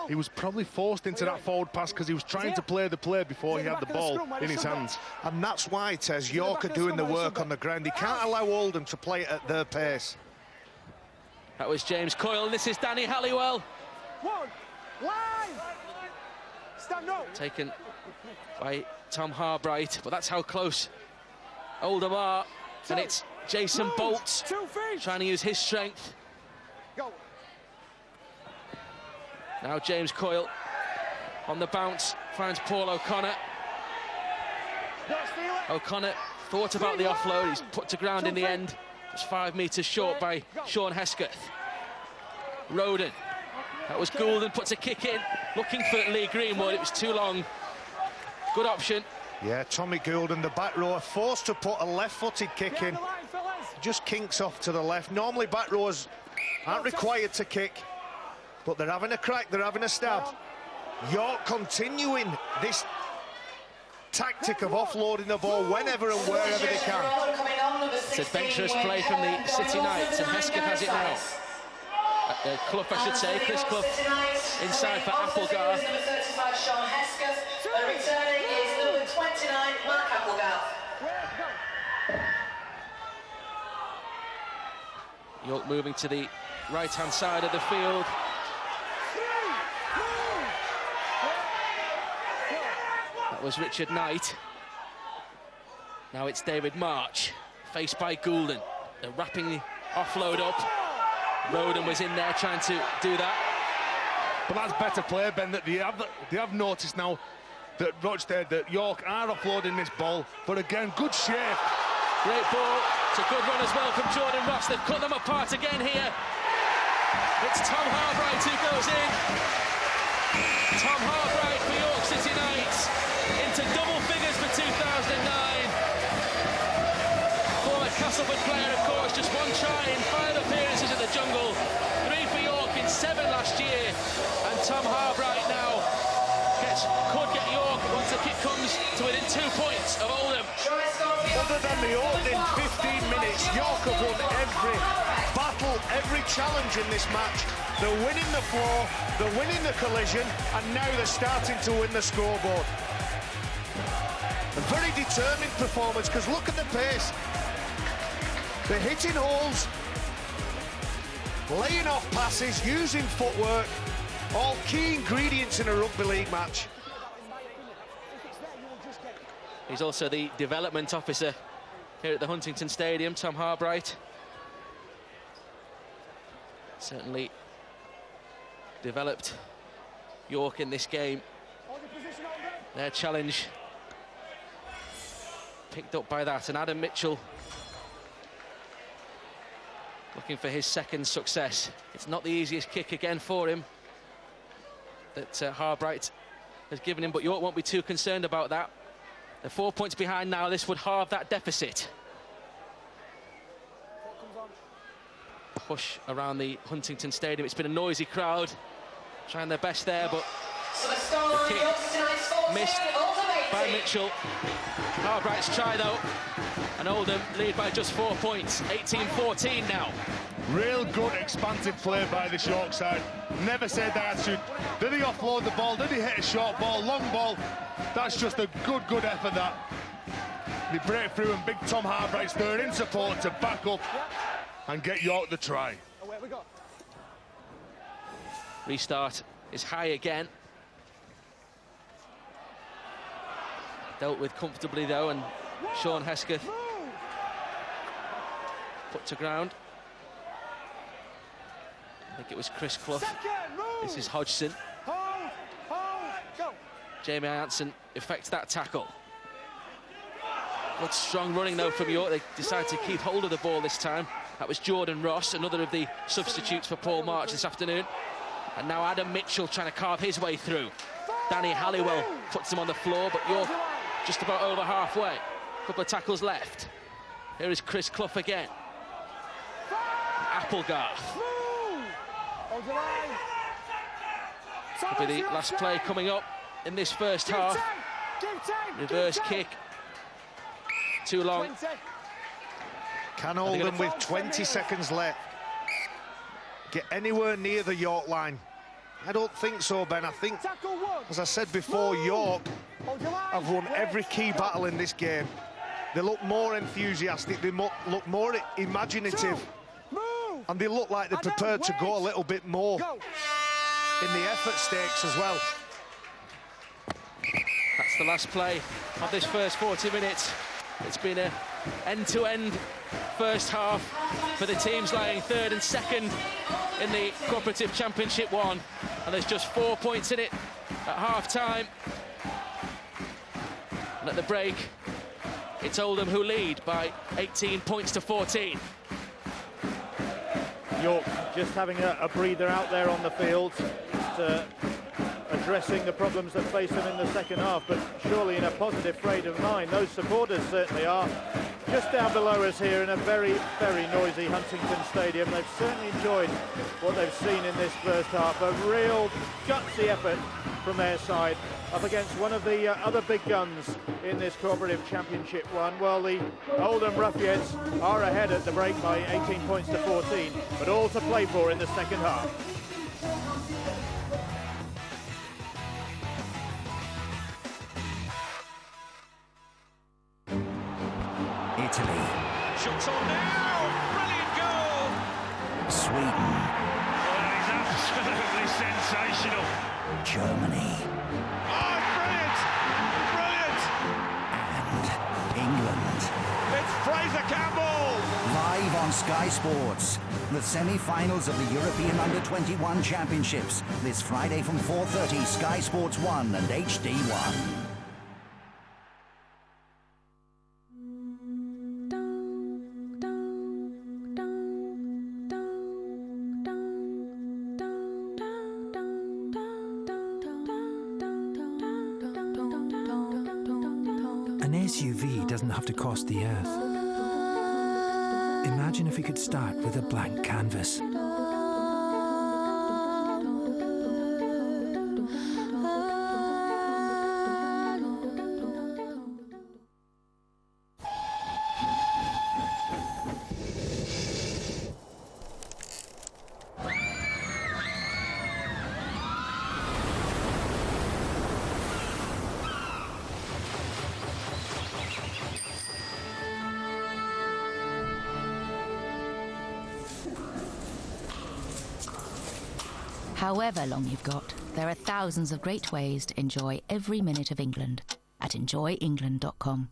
He was probably forced into that forward pass because he was trying to play the play before he had the ball in his hands. And that's why, Tez, York are doing the work on the ground. He can't allow Oldham to play at their pace. That was James Coyle, and this is Danny Halliwell. Taken by Tom Harbright, but that's how close Oldham are. And it's Jason Bolt trying to use his strength. Now James Coyle on the bounce, finds Paul O'Connor. O'Connor thought about the offload, he's put to ground in the end. Just 5 metres short by Sean Hesketh. Roden, that was Goulden, puts a kick in, looking for Lee Greenwood, it was too long. Good option. Yeah, Tommy Goulden, the back rower, forced to put a left-footed kick in. Just kinks off to the left. Normally back rowers aren't required to kick, but they're having a crack, they're having a stab. York continuing this tactic of offloading the ball whenever and wherever they can. It's adventurous play from the City Knights, and Hesketh has it now. Clough, I should say, Chris Clough inside for Applegarth. Number 35, Sean Hesketh. And returning is number 29, Mark Applegarth. York moving to the right-hand side of the field. That was Richard Knight. Now it's David March, faced by Goulden. They're wrapping the offload up. Roden was in there trying to do that. But that's better play, Ben, that they have noticed now that Rochdale, that York are offloading this ball. But again, good shape. Great ball. It's a good run as well from Jordan Ross. They've cut them apart again here. It's Tom Harbright who goes in. Tom Harbright for York City Knights into double figures for 2009. Former Castleford player, of course, just 1 try in 5 appearances in the jungle. 3 for York in 7 last year. And Tom Harbright now could get York once the kick comes to within 2 points of Oldham. Try score for York Other than the opening 15 minutes, York have won every battle, every challenge in this match. They're winning the floor, they're winning the collision, and now they're starting to win the scoreboard. A very determined performance, because look at the pace. They're hitting holes, laying off passes, using footwork, all key ingredients in a rugby league match. He's also the development officer here at the Huntington Stadium, Tom Harbright. Certainly developed York in this game. Their challenge picked up by that, and Adam Mitchell looking for his second success. It's not the easiest kick again for him that Harbright has given him, but York won't be too concerned about that. They're 4 points behind now. This would halve that deficit. Push around the Huntington Stadium. It's been a noisy crowd, trying their best there, but the kick missed by Mitchell. Harbright's try though, and Oldham lead by just 4 points, 18-14 now. Real good expansive play by this York side. Never said that attitude. Did he offload the ball? Did he hit a short ball, long ball? That's just a good effort, that. They break through, and big Tom Harbright's there in support to back up and get York the try. Restart is high again. Dealt with comfortably though, and Sean Hesketh put to ground. I think it was Chris Clough. This is Hodgson. Jamie Hansen effects that tackle. Good strong running though from York. They decided to keep hold of the ball this time. That was Jordan Ross, another of the substitutes for Paul March this afternoon. And now Adam Mitchell trying to carve his way through. Danny Halliwell puts him on the floor, but York just about over halfway. A couple of tackles left. Here is Chris Clough again. Applegarth. Could be the last play coming up in this first half. Reverse kick. Too long. Can Oldham, with 20 seconds left, get anywhere near the York line? I don't think so, Ben. I think, as I said before, York have won every key battle in this game. They look more enthusiastic, they look more imaginative, and they look like they're prepared to go a little bit more in the effort stakes as well. That's the last play of this first 40 minutes. It's been an end-to-end first half for the teams lying third and second in the Cooperative Championship 1, and there's just 4 points in it at half-time. And at the break, it's Oldham who lead by 18 points to 14. York just having a breather out there on the field, addressing the problems that face them in the second half, but surely in a positive frame of mind. Those supporters certainly are. Just down below us here in a very, very noisy Huntington Stadium. They've certainly enjoyed what they've seen in this first half. A real gutsy effort from their side up against one of the other big guns in this Cooperative Championship 1. Well, the Oldham Ruffians are ahead at the break by 18 points to 14, but all to play for in the second half. Italy. Shots on now! Brilliant goal! Sweden. Well, he's absolutely sensational. Germany. Oh, brilliant! Brilliant! And England. It's Fraser Campbell! Live on Sky Sports. The semi-finals of the European Under-21 Championships. This Friday from 4:30, Sky Sports 1 and HD1. An SUV doesn't have to cost the earth. Imagine if we could start with a blank canvas. However long you've got, there are thousands of great ways to enjoy every minute of England at enjoyengland.com.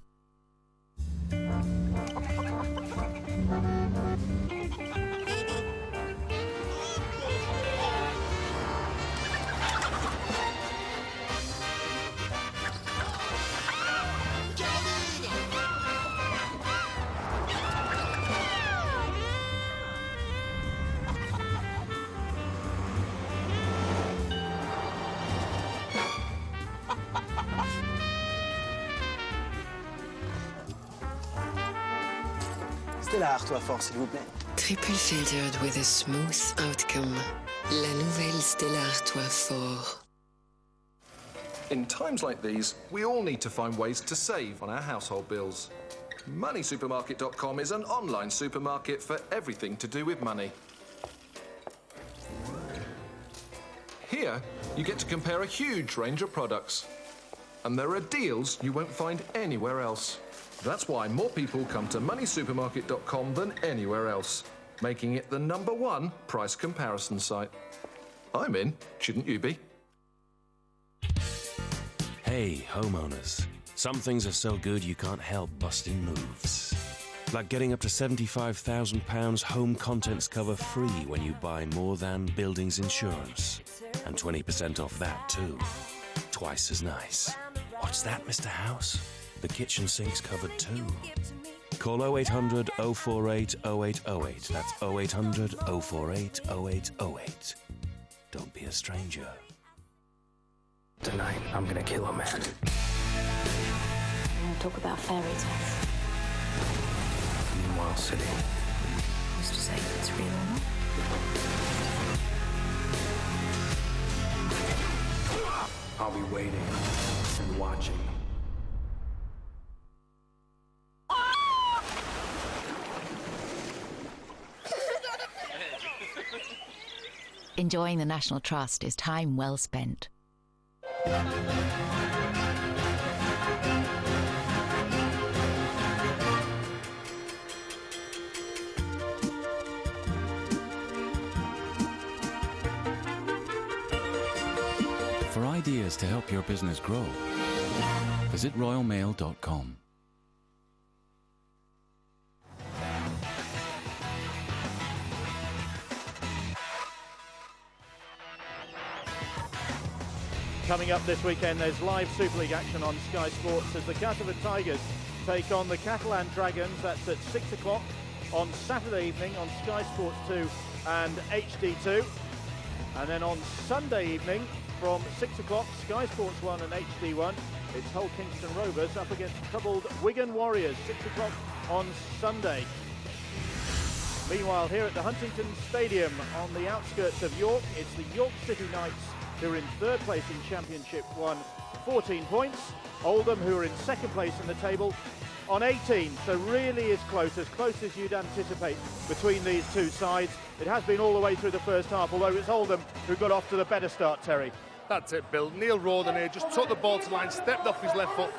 Stella Artois, s'il vous plaît. Triple filtered with a smooth outcome. La nouvelle Stella Artois Fort. In times like these, we all need to find ways to save on our household bills. MoneySupermarket.com is an online supermarket for everything to do with money. Here, you get to compare a huge range of products. And there are deals you won't find anywhere else. That's why more people come to MoneySupermarket.com than anywhere else, making it the #1 price comparison site. I'm in, shouldn't you be? Hey, homeowners. Some things are so good you can't help busting moves. Like getting up to £75,000 home contents cover free when you buy more than buildings insurance. And 20% off that too. Twice as nice. What's that, Mr. House? The kitchen sink's covered too. Call 0800 048 0808. That's 0800 048 0808. Don't be a stranger. Tonight, I'm gonna kill a man. I'm gonna talk about fairy tales. Meanwhile, City. Who's to say if it's real or not? I'll be waiting and watching. Enjoying the National Trust is time well spent. For ideas to help your business grow, visit royalmail.com. Coming up this weekend, there's live Super League action on Sky Sports as the Qatar Tigers take on the Catalan Dragons. That's at 6 o'clock on Saturday evening on Sky Sports 2 and HD2. And then on Sunday evening from 6 o'clock, Sky Sports 1 and HD1, it's Hull Kingston Rovers up against troubled Wigan Warriors, 6 o'clock on Sunday. Meanwhile, here at the Huntington Stadium on the outskirts of York, it's the York City Knights who are in third place in Championship 1, 14 points. Oldham, who are in second place in the table, on 18. So really is close as you'd anticipate between these two sides. It has been all the way through the first half, although it's Oldham who got off to the better start, Terry. That's it, Bill. Neil Roden here just took the ball to line, stepped off his left foot,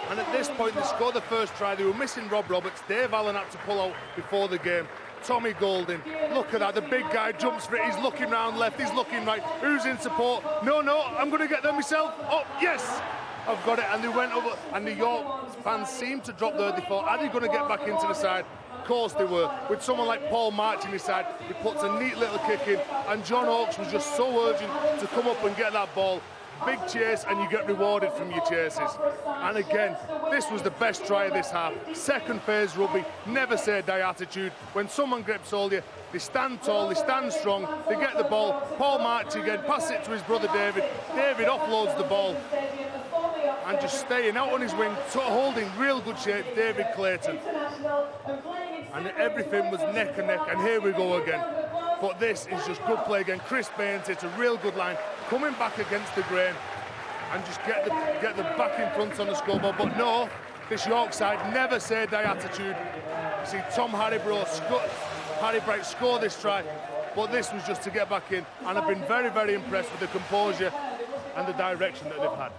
and at this point they scored the first try. They were missing Rob Roberts. Dave Allen had to pull out before the game. Tommy Golding, look at that, the big guy jumps for it, he's looking round left, he's looking right, who's in support? No, I'm going to get there myself. Oh, yes, I've got it, and they went over, and the York fans seemed to drop there. They thought, are they going to get back into the side? Of course they were. With someone like Paul March in his side, he puts a neat little kick in, and John Oakes was just so urgent to come up and get that ball. Big chase, and you get rewarded from your chases. And again, this was the best try of this half. Second phase rugby, never say die attitude. When someone grips hold you, they stand tall, they stand strong, they get the ball. Paul March again, pass it to his brother David. David offloads the ball. And just staying out on his wing, holding real good shape, David Clayton. And everything was neck and neck, and here we go again. But this is just good play again. Chris Baines, it's a real good line. Coming back against the grain and just get the back in front on the scoreboard. But no, this York side never say die attitude. You see Tom Harry Bright score this try, but this was just to get back in. And I've been very, very impressed with the composure and the direction that they've had.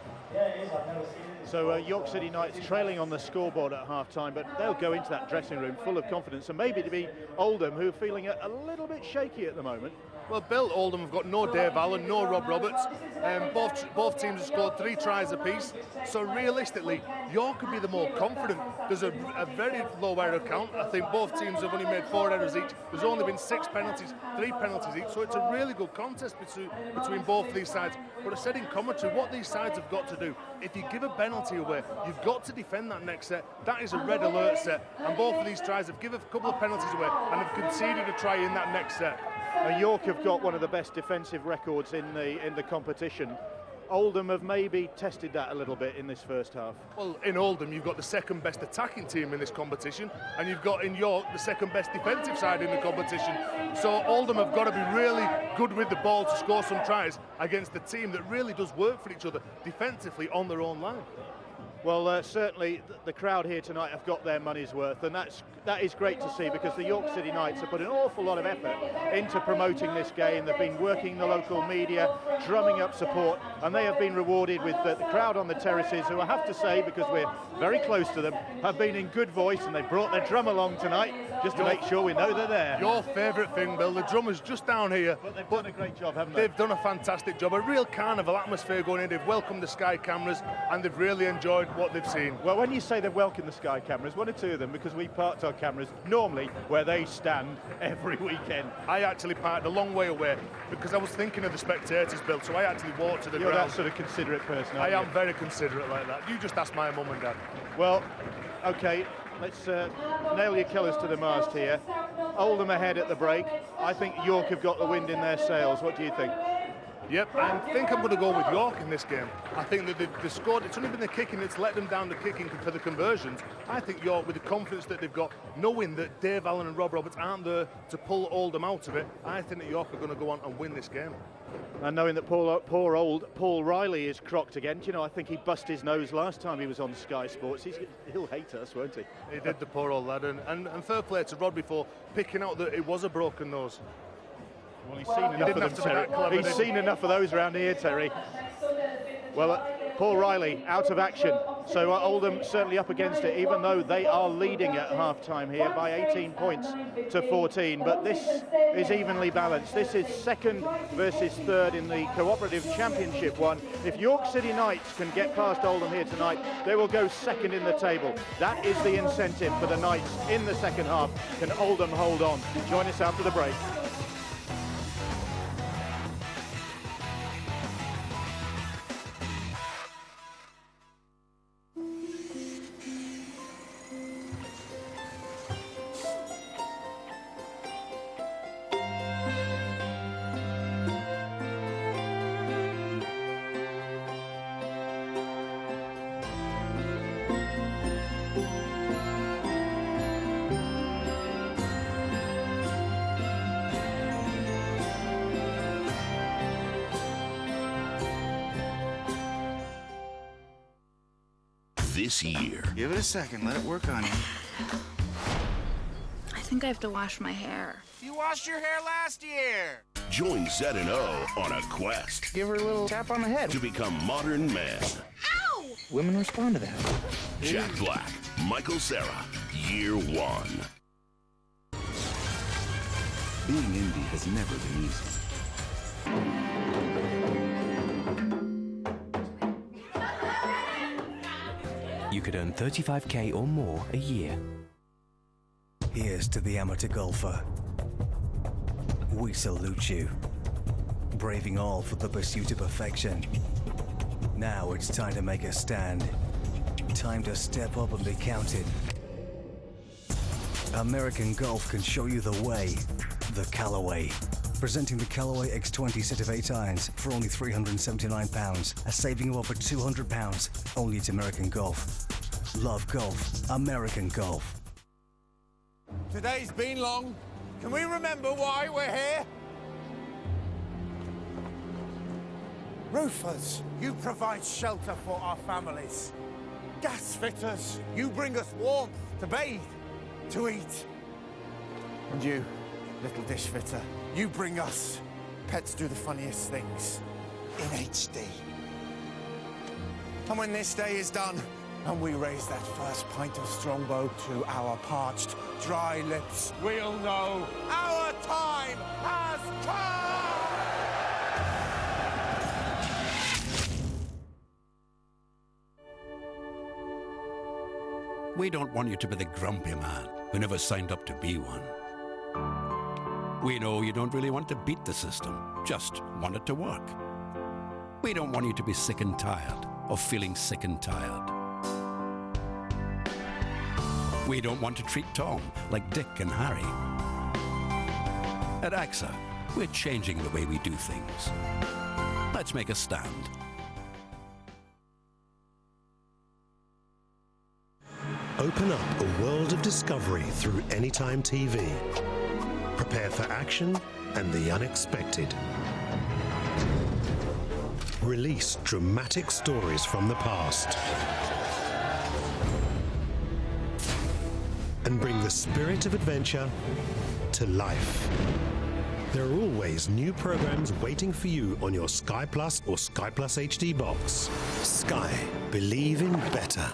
So York City Knights trailing on the scoreboard at half-time, but they'll go into that dressing room full of confidence, and maybe to be Oldham, who are feeling a little bit shaky at the moment. Well, Bill, Oldham have got no Dave Allen, no Rob Roberts. Both teams have scored 3 tries apiece. So realistically, York could be the more confident. There's a very low error count. I think both teams have only made 4 errors each. There's only been 6 penalties, 3 penalties each. So it's a really good contest between both of these sides. But I said in commentary, what these sides have got to do, if you give a penalty away, you've got to defend that next set. That is a red alert set. And both of these tries have given a couple of penalties away and have conceded a try in that next set. York have got one of the best defensive records in the competition. Oldham have maybe tested that a little bit in this first half. Well, in Oldham, you've got the second best attacking team in this competition, and you've got in York the second best defensive side in the competition. So Oldham have got to be really good with the ball to score some tries against a team that really does work for each other defensively on their own line. Well, certainly the crowd here tonight have got their money's worth, and that is great to see, because the York City Knights have put an awful lot of effort into promoting this game. They've been working the local media, drumming up support, and they have been rewarded with the crowd on the terraces, who I have to say, because we're very close to them, have been in good voice, and they've brought their drum along tonight just to make sure we know they're there. Your favourite thing, Bill, the drummers just down here. But they've done a great job, haven't they? They've done a fantastic job, a real carnival atmosphere going in. They've welcomed the Sky cameras, and they've really enjoyed what they've seen. Well, when you say they've welcomed the Sky cameras, 1 or 2 of them, because we parked our cameras normally where they stand every weekend. I actually parked a long way away because I was thinking of the spectators, Bill, so I actually walked to the You're ground. that sort of considerate person, I am very considerate like that. You just ask my mum and dad. Well, OK, let's nail your colours to the mast here. Oldham ahead at the break. I think York have got the wind in their sails. What do you think? Yep, I think I'm going to go with York in this game. I think that they've scored, it's only been the kicking that's let them down, the kicking for the conversions. I think York, with the confidence that they've got, knowing that Dave Allen and Rob Roberts aren't there to pull Oldham out of it, I think that York are going to go on and win this game. And knowing that poor old Paul Riley is crocked again, you know, I think he busted his nose last time he was on Sky Sports. He'll hate us, won't he? He did, the poor old lad, and fair play to Rod before picking out that it was a broken nose. Well, he's seen enough of them, Terry. He's seen enough of those around here, Terry. Well, Paul Riley out of action. So Oldham certainly up against it, even though they are leading at half-time here by 18 points to 14. But this is evenly balanced. This is second versus third in the Cooperative Championship one. If York City Knights can get past Oldham here tonight, they will go second in the table. That is the incentive for the Knights in the second half. Can Oldham hold on? Join us after the break. This year. Give it a second, let it work on you. I think I have to wash my hair. You washed your hair last year. Join Zed and O on a quest. Give her a little tap on the head. To become modern men. Ow! Women respond to that. Jack Black, Michael Cera, year 1. Being indie has never been easy. You could earn 35k or more a year. Here's to the amateur golfer. We salute you, braving all for the pursuit of perfection. Now it's time to make a stand. Time to step up and be counted. American Golf can show you the way. The Callaway. Presenting the Callaway X20 set of 8 irons for only £379, a saving of over £200, only at American Golf. Love golf, American Golf. Today's been long. Can we remember why we're here? Roofers, you provide shelter for our families. Gas fitters, you bring us warmth to bathe, to eat. And you, little dish fitter, you bring us pets do the funniest things in HD. And when this day is done, and we raise that first pint of Strongbow to our parched, dry lips, we'll know our time has come! We don't want you to be the grumpy man who never signed up to be one. We know you don't really want to beat the system, just want it to work. We don't want you to be sick and tired of feeling sick and tired. We don't want to treat Tom like Dick and Harry. At AXA, we're changing the way we do things. Let's make a stand. Open up a world of discovery through Anytime TV. Prepare for action and the unexpected. Release dramatic stories from the past. And bring the spirit of adventure to life. There are always new programs waiting for you on your Sky Plus or Sky Plus HD box. Sky. Believe in better.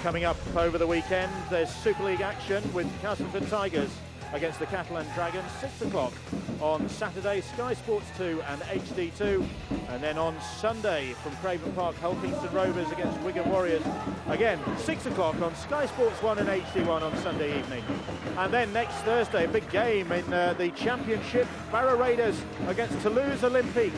Coming up over the weekend, there's Super League action with Castleford Tigers against the Catalan Dragons, 6 o'clock on Saturday, Sky Sports 2 and HD2. And then on Sunday from Craven Park, Hull Kingston Rovers against Wigan Warriors. Again, 6 o'clock on Sky Sports 1 and HD1 on Sunday evening. And then next Thursday, a big game in the Championship, Barrow Raiders against Toulouse Olympique.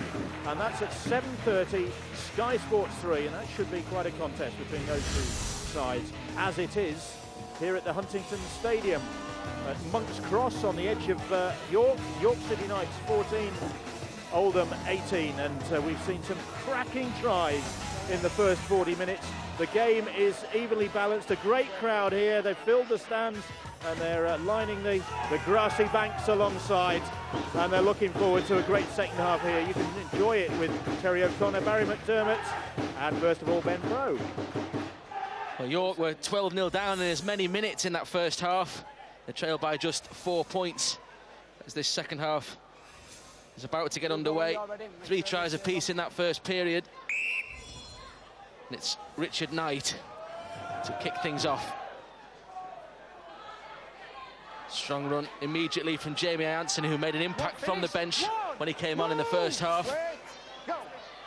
And that's at 7:30, Sky Sports 3. And that should be quite a contest between those two sides, as it is here at the Huntington Stadium at Monk's Cross on the edge of York. York City Knights 14, Oldham 18, and we've seen some cracking tries in the first 40 minutes. The game is evenly balanced, a great crowd here, they've filled the stands and they're lining the grassy banks alongside, and they're looking forward to a great second half here. You can enjoy it with Terry O'Connor, Barry McDermott, and first of all Ben Pro. Well, York were 12-0 down in as many minutes in that first half. They trailed by just 4 points as this second half is about to get underway. 3 tries apiece in that first period. And it's Richard Knight to kick things off. Strong run immediately from Jamie Janssen, who made an impact from the bench when he came on in the first half.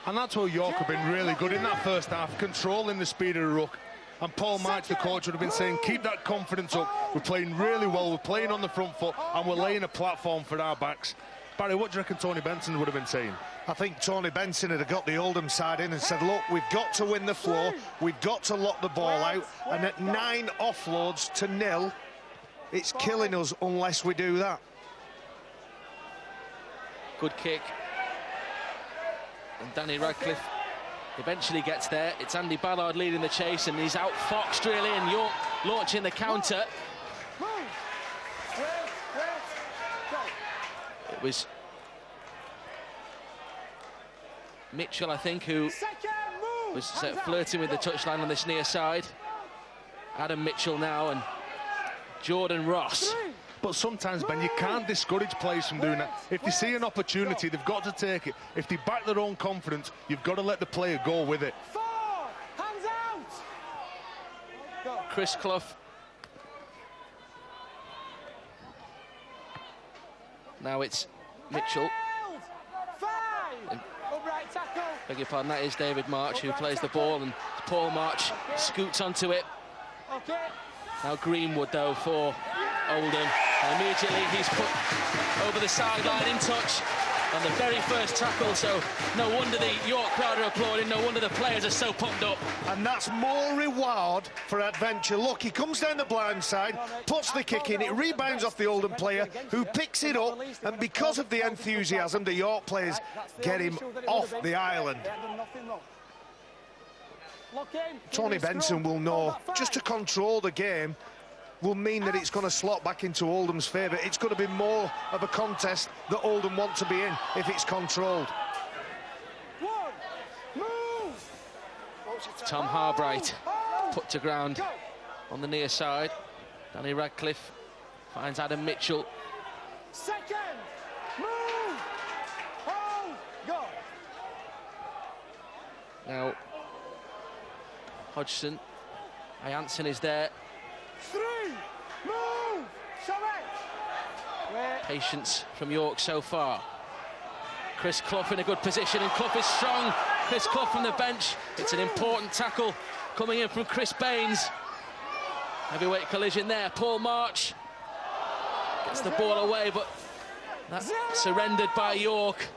And that's where York have been really good in that first half, controlling the speed of the ruck. And Paul March, the coach, would have been saying, keep that confidence up. We're playing really well, we're playing on the front foot, and we're laying a platform for our backs. Barry, what do you reckon Tony Benson would have been saying? I think Tony Benson had got the Oldham side in and said, look, we've got to win the floor, we've got to lock the ball out, and at 9 offloads to 0, it's killing us unless we do that. Good kick. And Danny Radcliffe eventually gets there. It's Andy Ballard leading the chase, and he's outfoxed really, and York launching the counter. It was Mitchell, I think, who was flirting with the touchline on this near side. Adam Mitchell now, and Jordan Ross. But sometimes, Ben, you can't discourage players from doing that. If they see an opportunity, they've got to take it. If they back their own confidence, you've got to let the player go with it. Hands out! Chris Clough. Now it's Mitchell. Beg your pardon, that is David March who plays the ball, and Paul March scoots onto it. Now Greenwood, though, for Oldham. And immediately he's put over the sideline in touch on the very first tackle, so no wonder the York crowd are applauding, no wonder the players are so pumped up. And that's more reward for adventure. Look, he comes down the blind side, puts the kick in, it rebounds off the Oldham player, who picks it up, and because of the enthusiasm, the York players get him off the island. Tony Benson will know, just to control the game will mean that it's going to slot back into Oldham's favour. It's going to be more of a contest that Oldham want to be in if it's controlled. Tom Harbright put to ground on the near side. Danny Radcliffe finds Adam Mitchell. Second, move, hold, go. Now Hodgson, Janssen is there. 3, move, sorry. Wait. Patience from York so far. Chris Clough in a good position, and Clough is strong. Chris Clough from the bench. It's an important tackle coming in from Chris Baines. Heavyweight collision there. Paul March gets the ball away, but that's surrendered by York.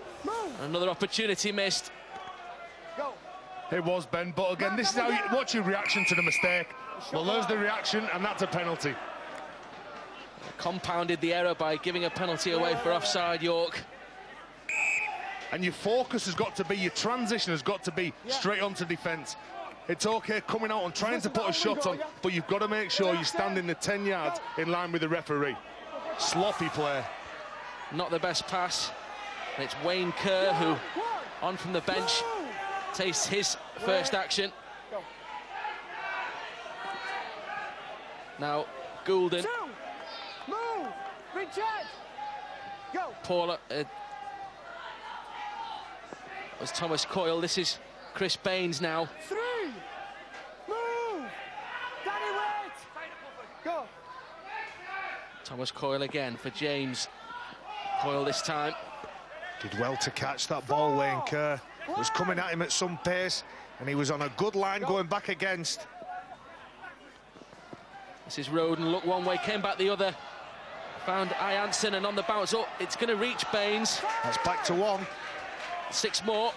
Another opportunity missed. It was, Ben, but again, this is how you watch your reaction to the mistake. Well, there's the reaction, and that's a penalty. Compounded the error by giving a penalty away for offside, York. And your focus has got to be, your transition has got to be straight onto defence. It's okay coming out and trying to put a shot on, but you've got to make sure you stand in the 10 yards in line with the referee. Sloppy play. Not the best pass. It's Wayne Kerr who, on from the bench, tastes his first action. Now, Goulden. Move! Richard! Go! Paula. Was Thomas Coyle. This is Chris Baines now. 3! Move! Danny, wait! Go! Thomas Coyle again for James. Coyle this time. Did well to catch that ball, Wayne Kerr. It was coming at him at some pace, and he was on a good line going back against. This is Roden, look one way, came back the other. Found Ianson, and on the bounce up, it's going to reach Baines. That's back to 1. 6 more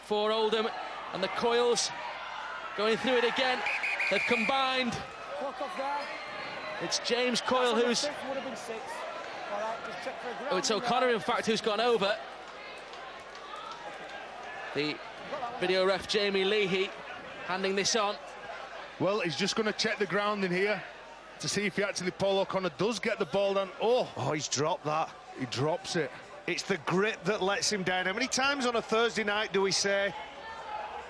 for Oldham, and the Coyles going through it again. They've combined. It's James Coyle who's... Oh, it's O'Connor, in fact, who's gone over. The video ref, Jamie Leahy, handing this on. Well, he's just going to check the ground in here to see if he actually, Paul O'Connor, does get the ball down. Oh, he's dropped that. He drops it. It's the grit that lets him down. How many times on a Thursday night do we say,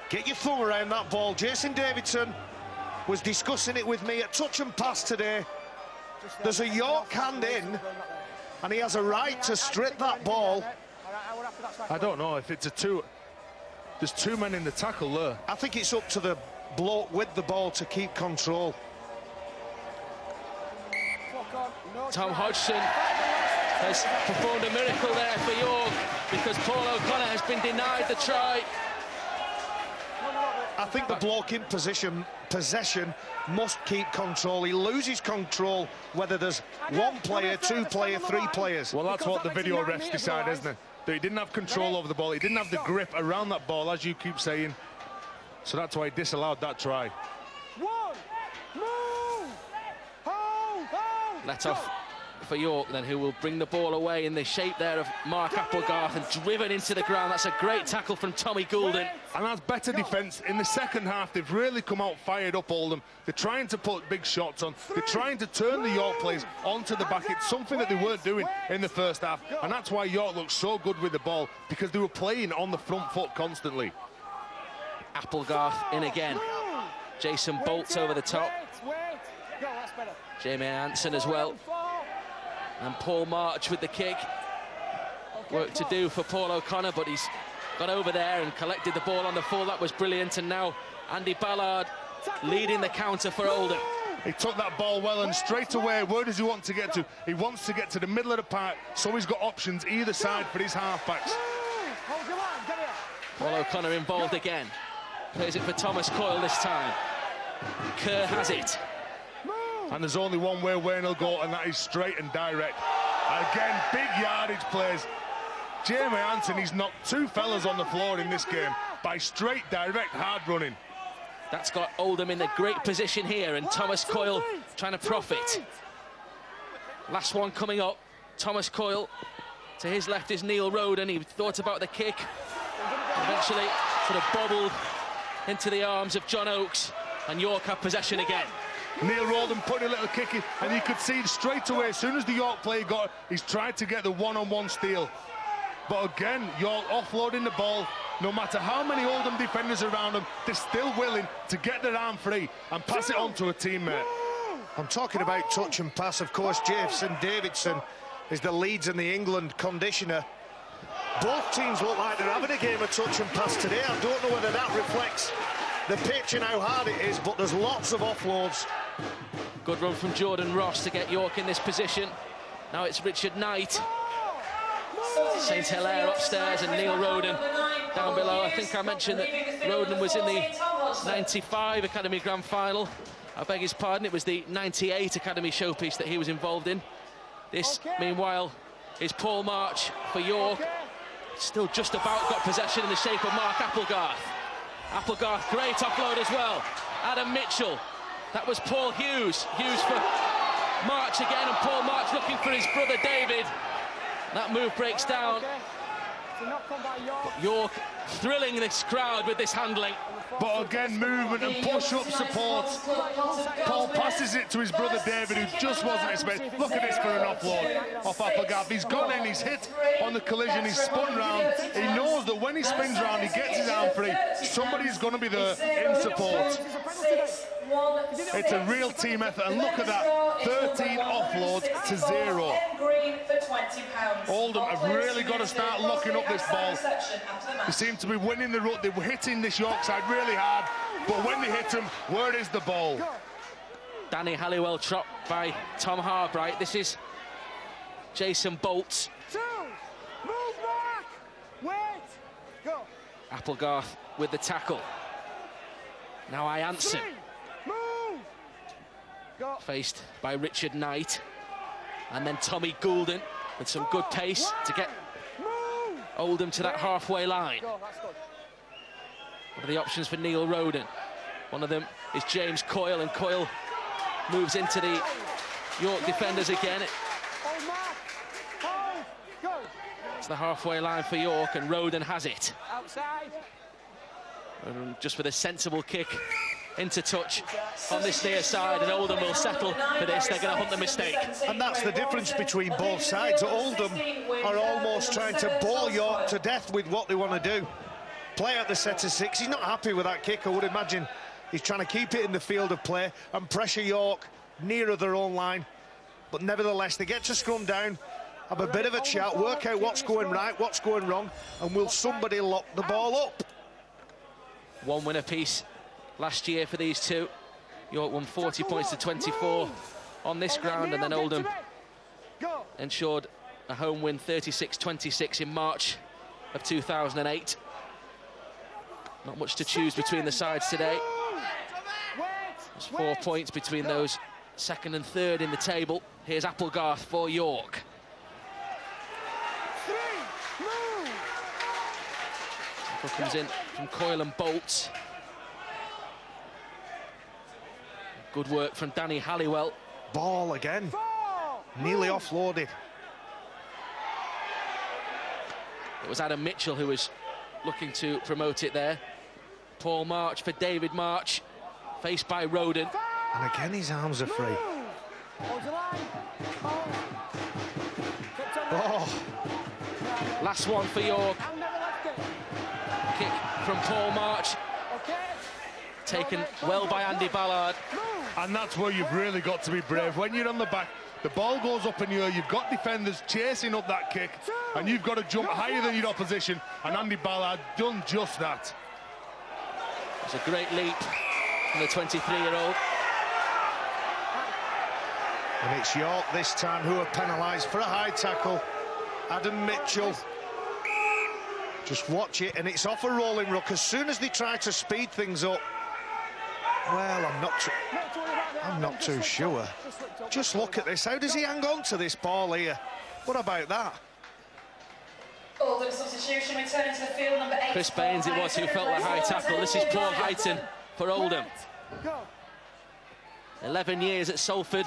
get your thumb around that ball? Jason Davidson was discussing it with me at touch and pass today. There's a York hand in, and he has a right to strip that ball. I don't know if it's a 2. There's 2 men in the tackle there. I think it's up to the bloke with the ball to keep control. Tom Hodgson has performed a miracle there for York, because Paul O'Connor has been denied the try. I think the bloke in possession must keep control. He loses control whether there's 1 player, 2 players, 3 players. Well, that's what the video refs decide, isn't it? That he didn't have control over the ball. He didn't have the grip around that ball, as you keep saying. So that's why he disallowed that try. 1, move, hold, let off for York then, who will bring the ball away in the shape there of Mark Applegarth and driven into the ground. That's a great tackle from Tommy Goulden. And that's better defence. In the second half, they've really come out fired up, Oldham. They're trying to put big shots on. They're trying to turn the York players onto the back. It's something that they weren't doing in the first half. And that's why York looked so good with the ball, because they were playing on the front foot constantly. Applegarth in again. Jason Bolt's over the top. Jamie Hansen as well. And Paul March with the kick. Work to do for Paul O'Connor, but he's got over there and collected the ball on the full. That was brilliant. And now Andy Ballard leading the counter for Oldham. He took that ball well, and straight away, where does he want to get to? He wants to get to the middle of the park, so he's got options either side for his halfbacks. Paul O'Connor involved again. Plays it for Thomas Coyle this time. Kerr has it. And there's only one way Wayne will go, and that is straight and direct. Again, big yardage plays. Jamie Hansen, he's knocked 2 fellas on the floor in this game by straight, direct, hard running. That's got Oldham in a great position here, and Thomas Coyle trying to profit. Last one coming up. Thomas Coyle. To his left is Neil Roden. He thought about the kick. Eventually sort of bobbled into the arms of John Oakes, and York have possession again. Neil Roden putting a little kick in, and you could see straight away, as soon as the York player got it, he's tried to get the one-on-one steal. But again, York offloading the ball. No matter how many Oldham defenders around them, they're still willing to get their arm free and pass it on to a teammate. I'm talking about touch and pass, of course. Jason Davidson is the Leeds and the England conditioner. Both teams look like they're having a game of touch and pass today. I don't know whether that reflects the pitch and how hard it is, but there's lots of offloads. Good run from Jordan Ross to get York in this position. Now it's Richard Knight. St Hilaire upstairs and Neil Roden down below. I think I mentioned that Roden was in the 95 Academy Grand Final. I beg his pardon, it was the 98 Academy showpiece that he was involved in. This, meanwhile, is Paul March for York. Still just about got possession in the shape of Mark Applegarth. Applegarth, great offload as well. Adam Mitchell. That was Paul Hughes. Hughes for March again, and Paul March looking for his brother David. That move breaks down. York thrilling this crowd with this handling. But again, movement and push-up support. Paul passes it to his brother David, who just wasn't expecting. Look at this for an offload off Applegarth. He's gone in, he's hit on the collision, he's spun round. He knows that when he spins round, he gets his arm free. Somebody's going to be there in support. It's a real team effort, and look at that, 13 offloads to 0. Oldham have really got to start locking up this ball. They seem to be winning the rut. They were hitting this York side really hard, but when they hit them, where is the ball? Danny Halliwell chopped by Tom Harbright. This is Jason Bolts. Move back! Wait! Go! Applegarth with the tackle. Now Ianson. Move! Go! Faced by Richard Knight. And then Tommy Goulden with some good pace to get Oldham to that halfway line. What are the options for Neil Roden? One of them is James Coyle, and Coyle moves into the York defenders again. It's the halfway line for York, and Roden has it. Outside. Just with a sensible kick into touch on this near side, and Oldham will settle for this. They're going to hunt the mistake. And that's the difference between both sides. Oldham are almost trying to bore York to death with what they want to do. Play out the set of 6. He's not happy with that kick, I would imagine. He's trying to keep it in the field of play and pressure York nearer their own line. But nevertheless, they get to scrum down, have a bit of a chat, work out what's going right, what's going wrong, and will somebody lock the ball up? One win apiece last year for these two. York won 40 points to 24 on this ground, and then Oldham ensured a home win 36-26 in March of 2008. Not much to choose between the sides today. There's 4 points between those second and third in the table. Here's Applegarth for York. Tackle comes in from Coyle and Bolts. Good work from Danny Halliwell. Ball again. Nearly offloaded. It was Adam Mitchell who was looking to promote it there. Paul March for David March, faced by Roden. And again, his arms are free. Oh. Last one for York. Kick from Paul March. Taken well by Andy Ballard. And that's where you've really got to be brave. When you're on the back, the ball goes up in the air, you've got defenders chasing up that kick, and you've got to jump higher than your opposition, and Andy Ballard done just that. It's a great leap from the 23-year-old. And it's York this time who are penalised for a high tackle. Adam Mitchell. Just watch it, and it's off a rolling ruck. As soon as they try to speed things up, well, I'm not too sure. Just look at this. How does he hang on to this ball here? What about that? Oldham substitution returning to the field, number 8. Chris Baines it was who felt the high tackle. This is Paul Heighton for Oldham. 11 years at Salford.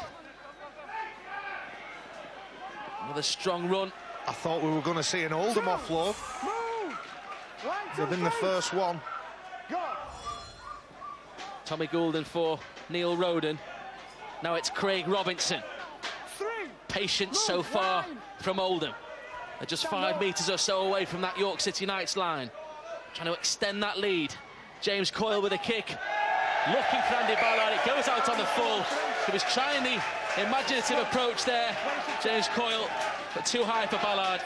Another strong run. I thought we were going to see an Oldham offload. They've been the first one. Tommy Goulden for Neil Roden. Now it's Craig Robinson. Patience so far from Oldham. They're just 5 metres or so away from that York City Knights line. Trying to extend that lead. James Coyle with a kick. Looking for Andy Ballard. It goes out on the full. He was trying the imaginative approach there. James Coyle, but too high for Ballard.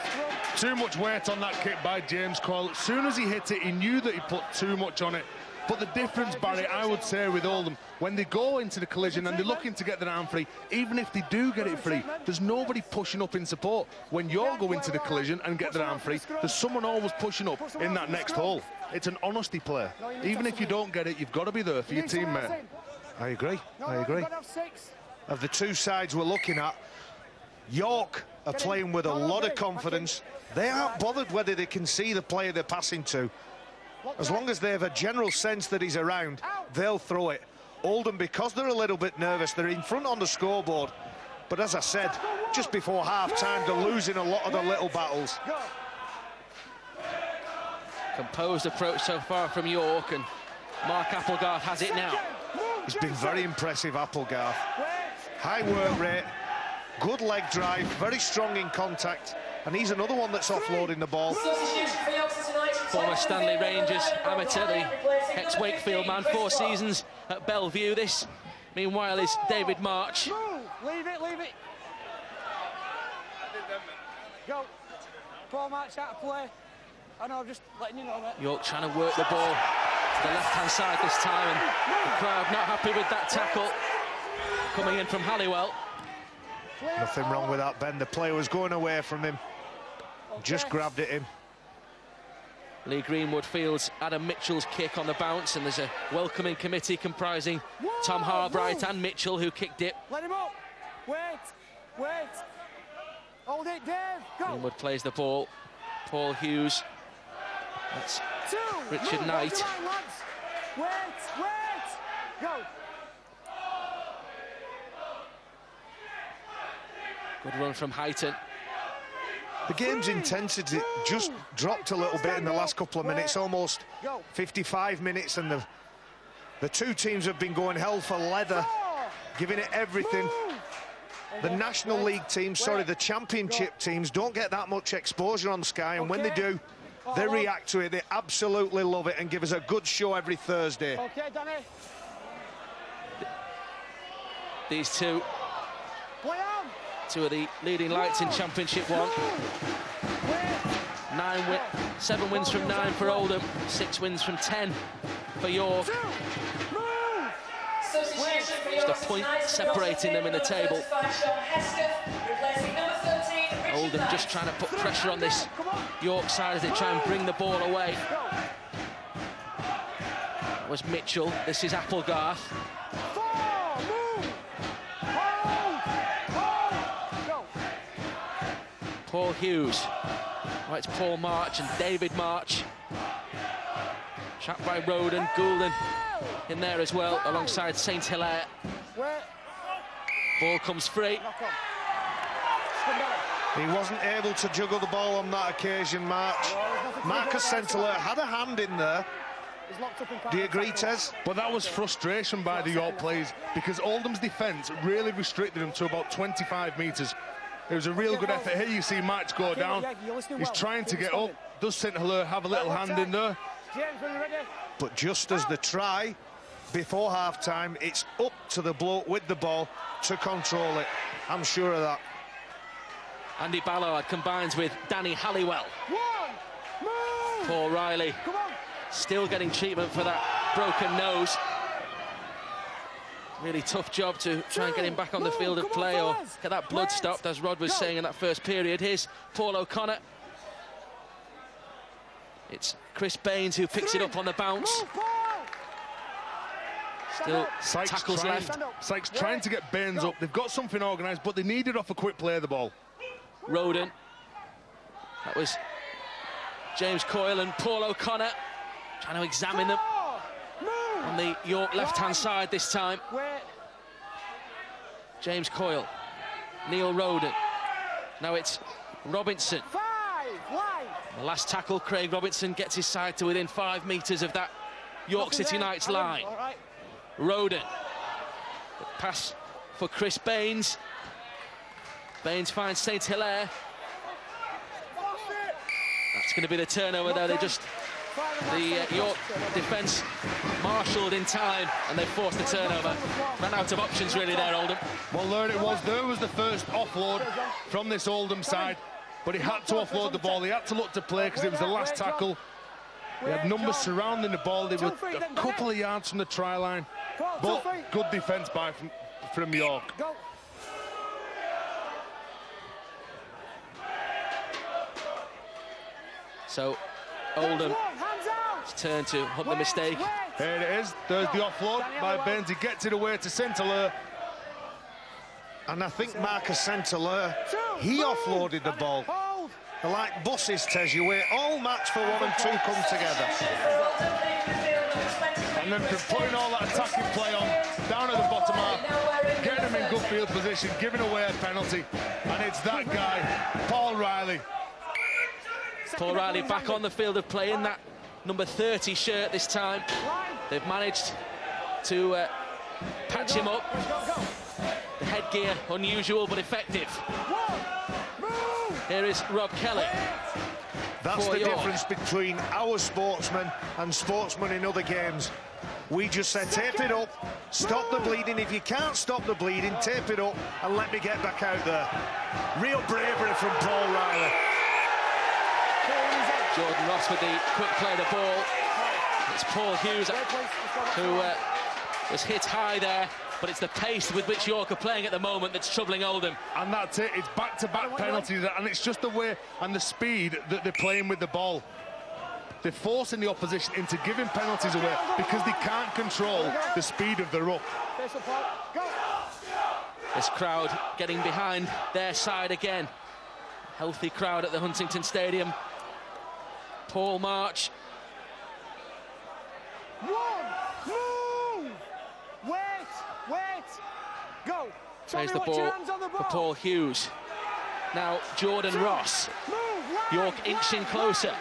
Too much weight on that kick by James Coyle. As soon as he hit it, he knew that he put too much on it. But the difference, Barry, I would say with Oldham, when they go into the collision and they're looking to get their arm free, even if they do get it free, there's nobody pushing up in support. When you're going to the collision and get their arm free, there's someone always pushing up in that next hole. It's an honesty play. Even if you don't get it, you've got to be there for your teammate. I agree. Of the two sides we're looking at, York are playing with a lot of confidence. They aren't bothered whether they can see the player they're passing to. As long as they have a general sense that he's around, they'll throw it. Oldham, because they're a little bit nervous, they're in front on the scoreboard. But as I said, just before half-time, they're losing a lot of the little battles. Composed approach so far from York, and Mark Applegarth has it now. He's been very impressive, Applegarth. High work rate, good leg drive, very strong in contact, and he's another one that's offloading the ball. Former Stanley Rangers amateur, the ex-Wakefield man, 4 seasons at Bellevue. This, meanwhile, is David March. Leave it. Go. Paul March out of play. I know, I'm just letting you know, mate. York trying to work the ball to the left-hand side this time, and the crowd not happy with that tackle coming in from Halliwell. Nothing wrong with that, Ben. The player was going away from him. Just grabbed at him. Lee Greenwood fields Adam Mitchell's kick on the bounce, and there's a welcoming committee comprising Tom Harbright and Mitchell, who kicked it. Let him up. Wait. Hold it, Dave. Go. Greenwood plays the ball. Paul Hughes. That's Richard Knight. Wait. Go. Good run from Heighton. The game's intensity just dropped a little bit in the last couple of minutes, almost 55 minutes, and the two teams have been going hell for leather, giving it everything. The National League teams, the Championship teams don't get that much exposure on Sky, and when they do, they react to it. They absolutely love it and give us a good show every Thursday. Okay, Danny. These two of the leading lights in Championship 1. 7 wins from 9 for Oldham, 6 wins from 10 for York. Just a point separating them in the table. Oldham just trying to put pressure on this York side as they try and bring the ball away. That was Mitchell. This is Applegarth. Paul Hughes. Oh, it's Paul March and David March. Trapped by Roden, Goulden in there as well, alongside St Hilaire. Ball comes free. He wasn't able to juggle the ball on that occasion, March. Marcus St Hilaire had a hand in there. Do you agree, Tez? But that was frustration by the York players, because Oldham's defence really restricted him to about 25 metres. It was a real good effort. Here you see March go down. He's trying to get up. Does St Hilaire have a little hand in there? But just as the try before half-time, it's up to the bloke with the ball to control it. I'm sure of that. Andy Ballard combines with Danny Halliwell. Paul Riley still getting treatment for that broken nose. Really tough job to try and get him back on the field of play or get that blood stopped, as Rod was saying in that first period. Here's Paul O'Connor. It's Chris Baines who picks it up on the bounce. Still tackles left. Sykes trying to get Baines up. They've got something organised, but they needed off a quick play of the ball. Roden. That was James Coyle and Paul O'Connor trying to examine them on the York left-hand side this time. James Coyle, Neil Roden. Now it's Robinson. The last tackle, Craig Robinson gets his side to within 5 metres of that York City Knights line. Roden. The pass for Chris Baines. Baines finds St Hilaire. That's going to be the turnover there. The York defence marshalled in time, and they forced the turnover. Ran out of options really there, Oldham. Well, there it was. There was the first offload from this Oldham side, but he had to offload the ball. He had to look to play because it was the last tackle. He had numbers surrounding the ball. They were a couple of yards from the try line. But good defence from York. So Oldham turn to hunt the mistake. Here it is. There's the offload by Burns. He gets it away to Saint-Hilaire. And I think Marcus Saint-Hilaire, he offloaded the ball. They're like buses, Tez. You wait all match for 1 and 2 come together. And then putting all that attacking play on, down at the bottom half, getting him in good field position, giving away a penalty. And it's that guy, Paul Riley. Paul Riley back on the field of play in that number 30 shirt this time. They've managed to patch him up. The headgear, unusual but effective. Here is Rob Kelly. That's the difference between our sportsmen and sportsmen in other games. We just said, tape it up, stop the bleeding. If you can't stop the bleeding, tape it up and let me get back out there. Real bravery from Paul Riley. Jordan Ross with the quick play of the ball. It's Paul Hughes who was hit high there, but it's the pace with which York are playing at the moment that's troubling Oldham. And that's it, it's back-to-back penalties, and it's just the way and the speed that they're playing with the ball. They're forcing the opposition into giving penalties away because they can't control the speed of the ruck. This crowd getting behind their side again. Healthy crowd at the Huntington Stadium. Paul March. Go. Plays the ball for Paul Hughes. Now Jordan Ross. York inching closer.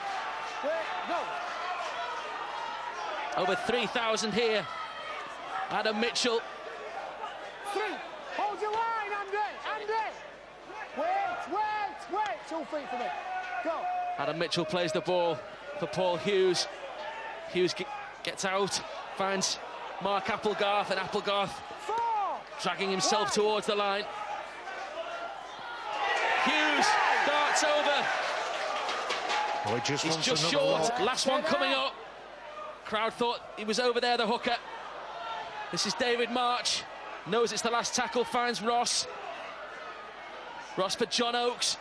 Over 3,000 here. Adam Mitchell. Hold your line, Andy. Wait. 2 feet for me. Go. Adam Mitchell plays the ball for Paul Hughes. Hughes gets out, finds Mark Applegarth, and Applegarth dragging himself towards the line. Hughes darts over. Oh, he's just short. Look. Last one coming up. Crowd thought he was over there, the hooker. This is David March. Knows it's the last tackle, finds Ross. Ross for John Oakes.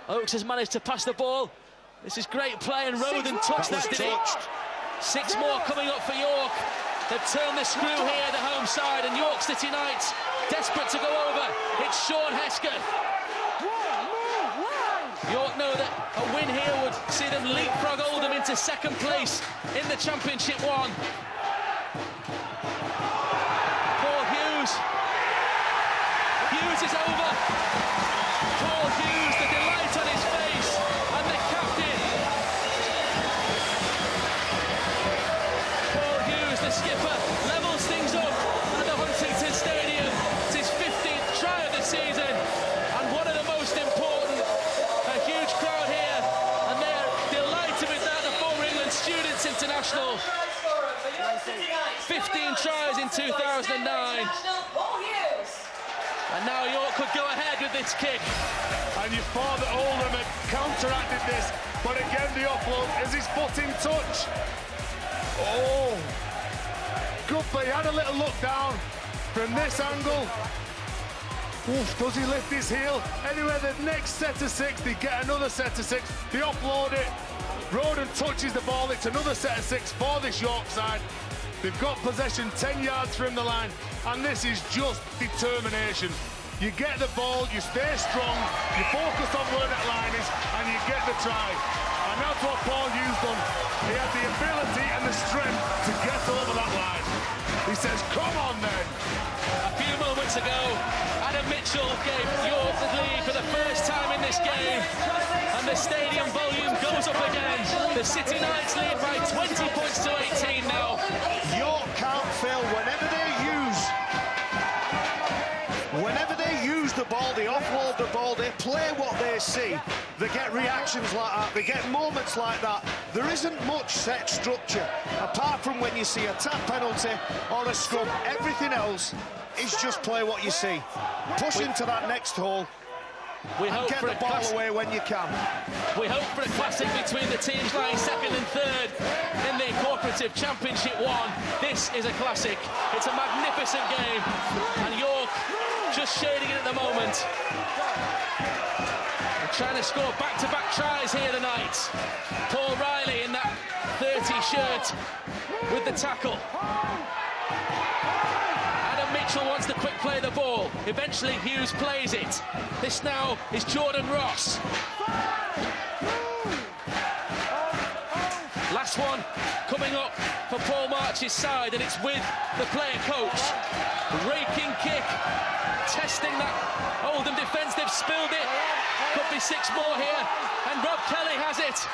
Oakes has managed to pass the ball. This is great play, and Roden touched that, did he? 6 more coming up for York. They've turned the screw here, the home side, and York City Knights desperate to go over. It's Sean Hesketh. York know that a win here would see them leapfrog Oldham into second place in the Championship 1. Paul Hughes. Hughes is over. Paul Hughes, the delight on his face, and the captain. Paul Hughes, the skipper, levels things up at the Huntington Stadium. It's his 15th try of the season, and one of the most important. A huge crowd here, and they're delighted with that, the former England Students International. 15 tries in 2009. And now York could go ahead with this kick. And you thought that Oldham had counteracted this, but again the offload is his foot in touch. Oh, Guppy had a little look down from this angle. Oof, does he lift his heel? Anyway, the next set of 6, they get another set of 6. They offload it. Roden touches the ball. It's another set of 6 for this York side. They've got possession 10 yards from the line, and this is just determination. You get the ball, you stay strong, you focus on where that line is, and you get the try. And that's what Paul Hughes done. He had the ability and the strength to get over that line. He says, come on then. A few moments ago, Adam Mitchell gave York the lead for the first time in this game, and the stadium volume goes up again. The City Knights lead by 20 points to 18 now. York can't fail whenever they use the ball, they offload the ball, they play what they see. They get reactions like that, they get moments like that. There isn't much set structure, apart from when you see a tap penalty or a scrum. Everything else is just play what you see. Push into that next hole. We hope get for the ball away when you can. We hope for a classic between the teams lying second and third competitive Championship 1. This is a classic. It's a magnificent game, and York just shading it at the moment. They're trying to score back-to-back tries here tonight. Paul Riley in that 30 shirt with the tackle. Adam Mitchell wants to quick play the ball. Eventually Hughes plays it. This now is Jordan Ross. Last one coming up for Paul March's side, and it's with the player coach. Raking kick, testing that Oldham defence. They've spilled it. Could be 6 more here, and Rob Kelly has it.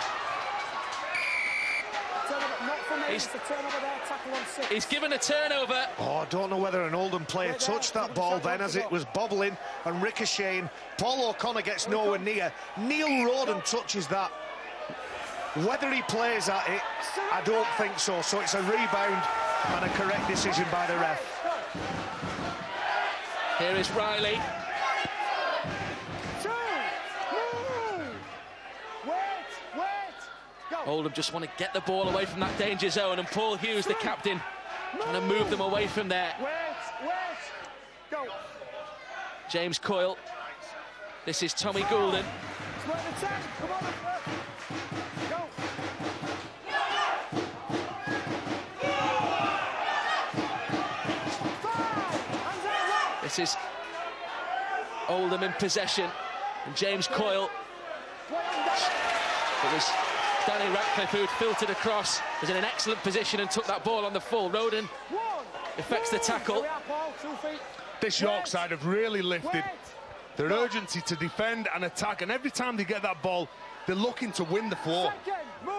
He's given a turnover. Oh, I don't know whether an Oldham player touched that ball then as it was bobbling and ricocheting. Paul O'Connor gets nowhere near. Neil Roden touches that. Whether he plays at it, I don't think so. So it's a rebound and a correct decision by the ref. Here is Riley. Oldham just want to get the ball away from that danger zone, and Paul Hughes, the captain, trying to move them away from there. James Coyle. This is Tommy Goulden. This is Oldham in possession, and James Coyle. It was Danny Ratcliffe who had filtered across, was in an excellent position and took that ball on the full. Roden effects the tackle. This York side have really lifted their urgency to defend and attack, and every time they get that ball, they're looking to win the floor.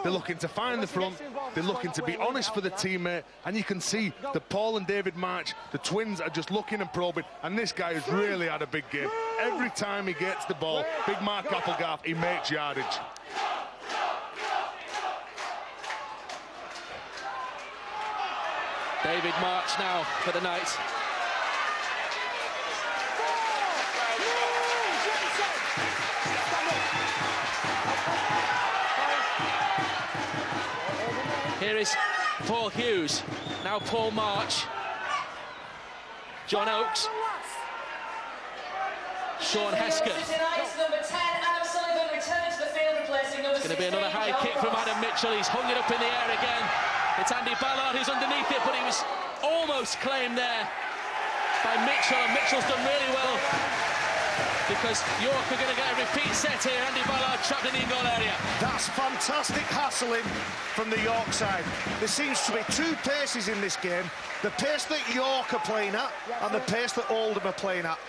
They're looking to find the front. They're looking to be honest for the teammate, and you can see that Paul and David March, the twins, are just looking and probing, and this guy has really had a big game. Every time he gets the ball, big Mark Applegarth, he makes yardage. David March now for the night. Here is Paul Hughes, now Paul March. John Oakes. Sean Hesketh. It's going to be another high kick from Adam Mitchell. He's hung it up in the air again. It's Andy Ballard who's underneath it, but he was almost claimed there by Mitchell, and Mitchell's done really well because York are going to get a repeat set here. Andy Ballard trapped in the goal area. That's fantastic hassling from the York side. There seems to be 2 paces in this game. The pace that York are playing at and the pace that Oldham are playing at.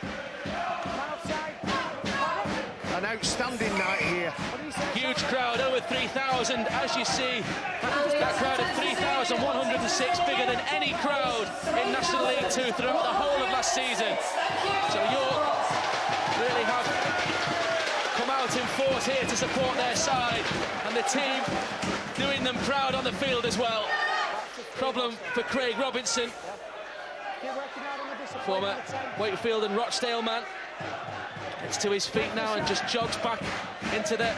An outstanding night here. Huge crowd, over 3,000, as you see. That crowd of 3,106, bigger than any crowd in National League 2 throughout the whole of last season. So York really have come out in force here to support their side, and the team doing them proud on the field as well. Problem for Craig Robinson, former Wakefield and Rochdale man. Gets to his feet now and just jogs back into the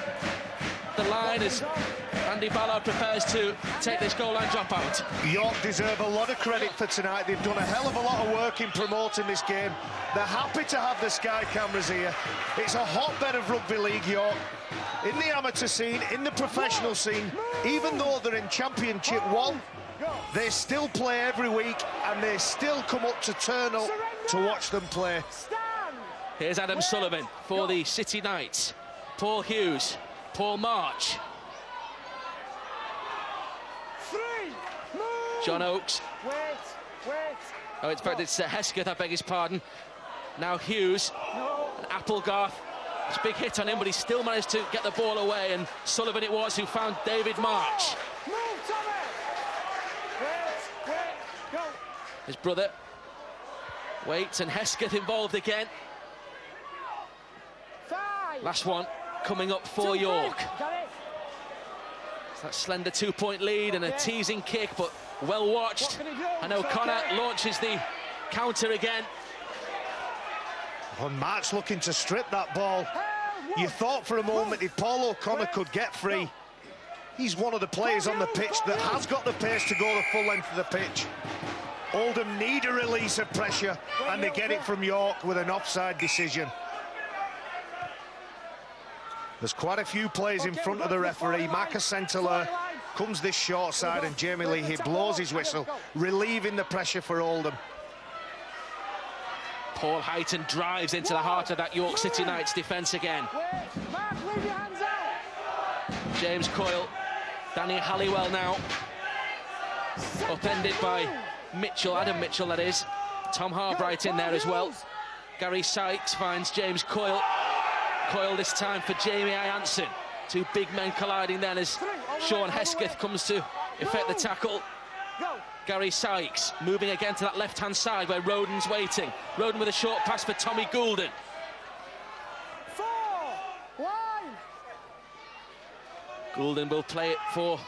line as Andy Ballard prepares to take this goal line drop out. York deserve a lot of credit for tonight. They've done a hell of a lot of work in promoting this game. They're happy to have the Sky cameras here. It's a hotbed of rugby league, York. In the amateur scene, in the professional scene, even though they're in Championship 1, they still play every week, and they still come up to turn up to watch them play. Here's Adam Sullivan for the City Knights. Paul Hughes, Paul March. John Oakes. Oh, in fact, it's Hesketh, I beg his pardon. Now Hughes and Applegarth. It's a big hit on him, but he still managed to get the ball away, and Sullivan it was who found David March. His brother waits, and Hesketh involved again. Last one coming up for York. It's that slender 2-point lead and a teasing kick, but well watched. And O'Connor launches the counter again. Well, March looking to strip that ball. You thought for a moment if Paul O'Connor could get free, He's one of the players on the pitch that has got the pace to go the full length of the pitch. Oldham need a release of pressure, and they get it from York with an offside decision. There's quite a few players in front of the referee. Marcus Centeleur comes this short side, and Jamie Lee, he blows his whistle, relieving the pressure for Oldham. Paul Heighton drives into the heart of that York City Knights defence again. James Coyle, Danny Halliwell now. Upended by Mitchell, Adam Mitchell that is. Tom Harbright in there as well. Gary Sykes finds James Coyle. Coyle this time for Jamie Ianson. Two big men colliding then as Sean Hesketh comes to effect the tackle. Gary Sykes moving again to that left-hand side where Roden's waiting. Roden with a short pass for Tommy Goulden. Goulden will play it for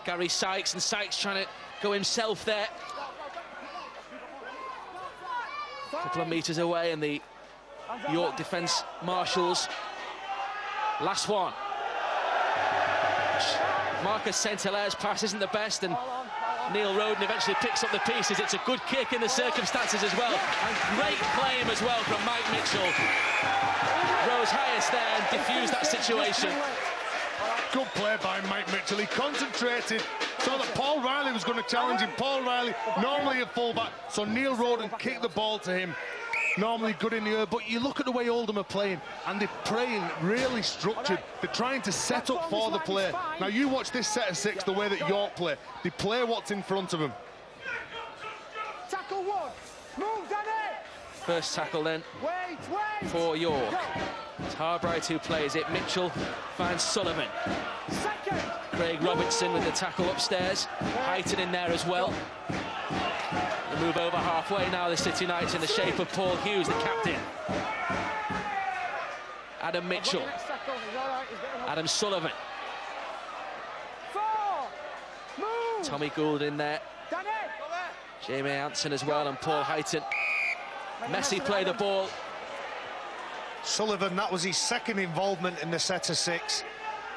Gary Sykes, and Sykes trying to go himself there. A couple of metres away, and the York defence marshals. Last one. Marcus Centeleur's pass isn't the best, and Neil Roden eventually picks up the pieces. It's a good kick in the circumstances as well, and great claim as well from Mike Mitchell. Rose highest there and diffused that situation. Good play by Mike Mitchell. He concentrated so that Paul Riley was going to challenge him. Paul Riley, normally a fullback, so Neil Roden kicked the ball to him. Normally good in the air, but you look at the way Oldham are playing, and they're playing really structured. They're trying to set up for the play. Now you watch this set of six, the way that York play. They play what's in front of them. Tackle one. Move, Danny. First tackle then for York. It's Harbright who plays it. Mitchell finds Sullivan. Second. Craig Robertson with the tackle upstairs. Heighton in there as well. They move over halfway now, the City Knights, in the shape of Paul Hughes, the captain. Adam Mitchell. Adam Sullivan. Tommy Gould in there. Jamie Anson as well, and Paul Heighton. Messi play the ball. Sullivan, that was his second involvement in the set of six.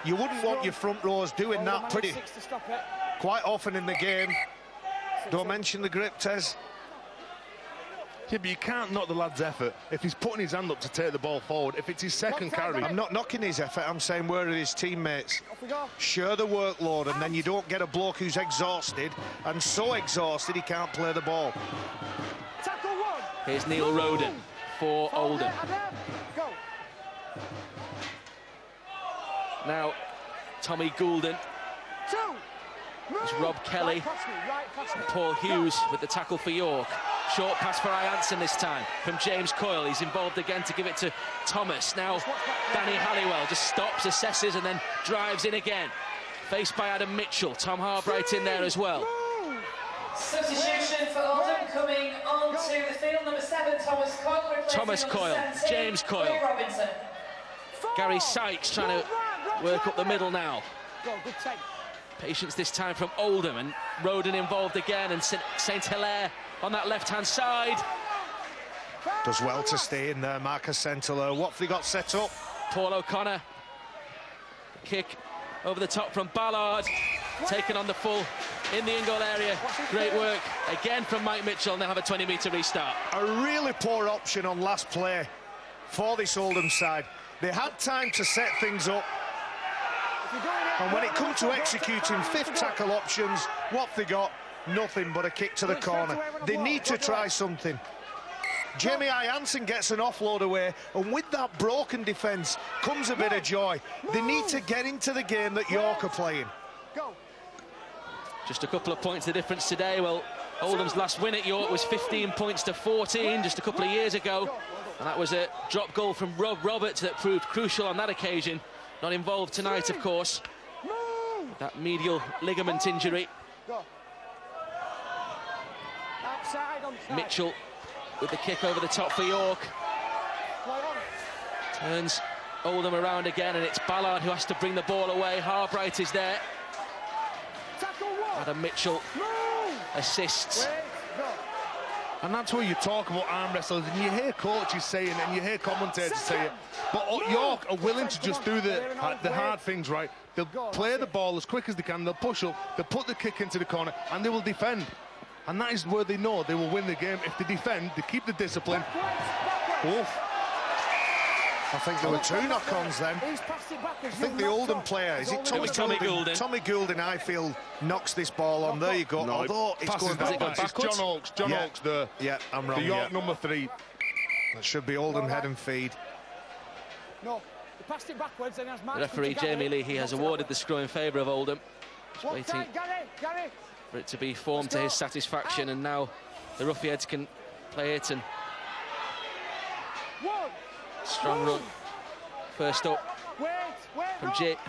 You wouldn't want your front rows doing that quite often in the game. Don't mention the grip, Tez. Yeah, but you can't knock the lad's effort if he's putting his hand up to take the ball forward. If it's his second carry... I'm not knocking his effort, I'm saying where are his teammates? Share the workload, and then you don't get a bloke who's exhausted, and so exhausted he can't play the ball. Here's Neil Roden for Oldham. Now, Tommy Goulden. It's Rob Kelly and Paul Hughes with the tackle for York. Short pass for Ianson this time from James Coyle. He's involved again to give it to Thomas. Now Danny Halliwell just stops, assesses, and then drives in again. Faced by Adam Mitchell. Tom Harbright in there as well. Substitution for Oldham coming on to the field. Number 7, Thomas Coyle. Thomas Coyle, James Coyle. Gary Sykes trying to work up the middle now. Patience this time from Oldham, and Roden involved again, and St Hilaire on that left-hand side. Does well to stay in there, Marcus Centeleur. What have they got set up? Paul O'Connor. Kick over the top from Ballard. Taken on the full in the in-goal area. Great work again from Mike Mitchell. They'll have a 20-metre restart. A really poor option on last play for this Oldham side. They had time to set things up, and when it comes to executing fifth tackle options, what they got? Nothing but a kick to the corner. They need to try something. Jamie Ianson gets an offload away, and with that broken defence comes a bit of joy. They need to get into the game that York are playing. Just a couple of points the difference today. Well, Oldham's last win at York was 15 points to 14 just a couple of years ago, and that was a drop goal from Rob Roberts that proved crucial on that occasion. Not involved tonight, of course. That medial ligament injury. Mitchell with the kick over the top for York. Turns Oldham around again, and it's Ballard who has to bring the ball away. Harbright is there. Adam Mitchell assists. And that's where you talk about arm wrestlers, and you hear coaches saying it, and you hear commentators say it. But York are willing to just do the hard things right. They'll play the ball as quick as they can. They'll push up. They'll put the kick into the corner, and they will defend. And that is where they know they will win the game. If they defend, they keep the discipline. Oof. I think there were 2 knock-ons then. I think the Oldham player, is it Tommy Goulden? Tommy Goulden, I feel, knocks this ball on. There you go. No, although it's going backwards. It's John Oakes. John Oakes, the I'm wrong. The York number 3. That should be Oldham head and feed. No, he passed it backwards and has referee Jamie Lee, he has awarded the scrum in favour of Oldham. Just waiting for it to be formed to his satisfaction, and now the Ruffians can play it. And strong run. First up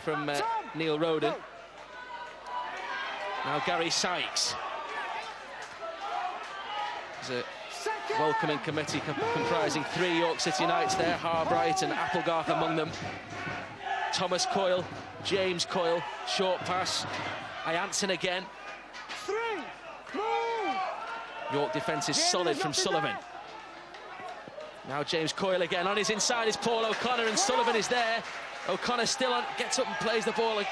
from Neil Roden. Now Gary Sykes. There's a welcoming committee comprising 3 York City Knights there, Harbright and Applegarth among them. Thomas Coyle, James Coyle, short pass. Ianson again. York defence is solid from Sullivan. Now James Coyle again, on his inside is Paul O'Connor, and Sullivan is there. O'Connor still on, gets up and plays the ball,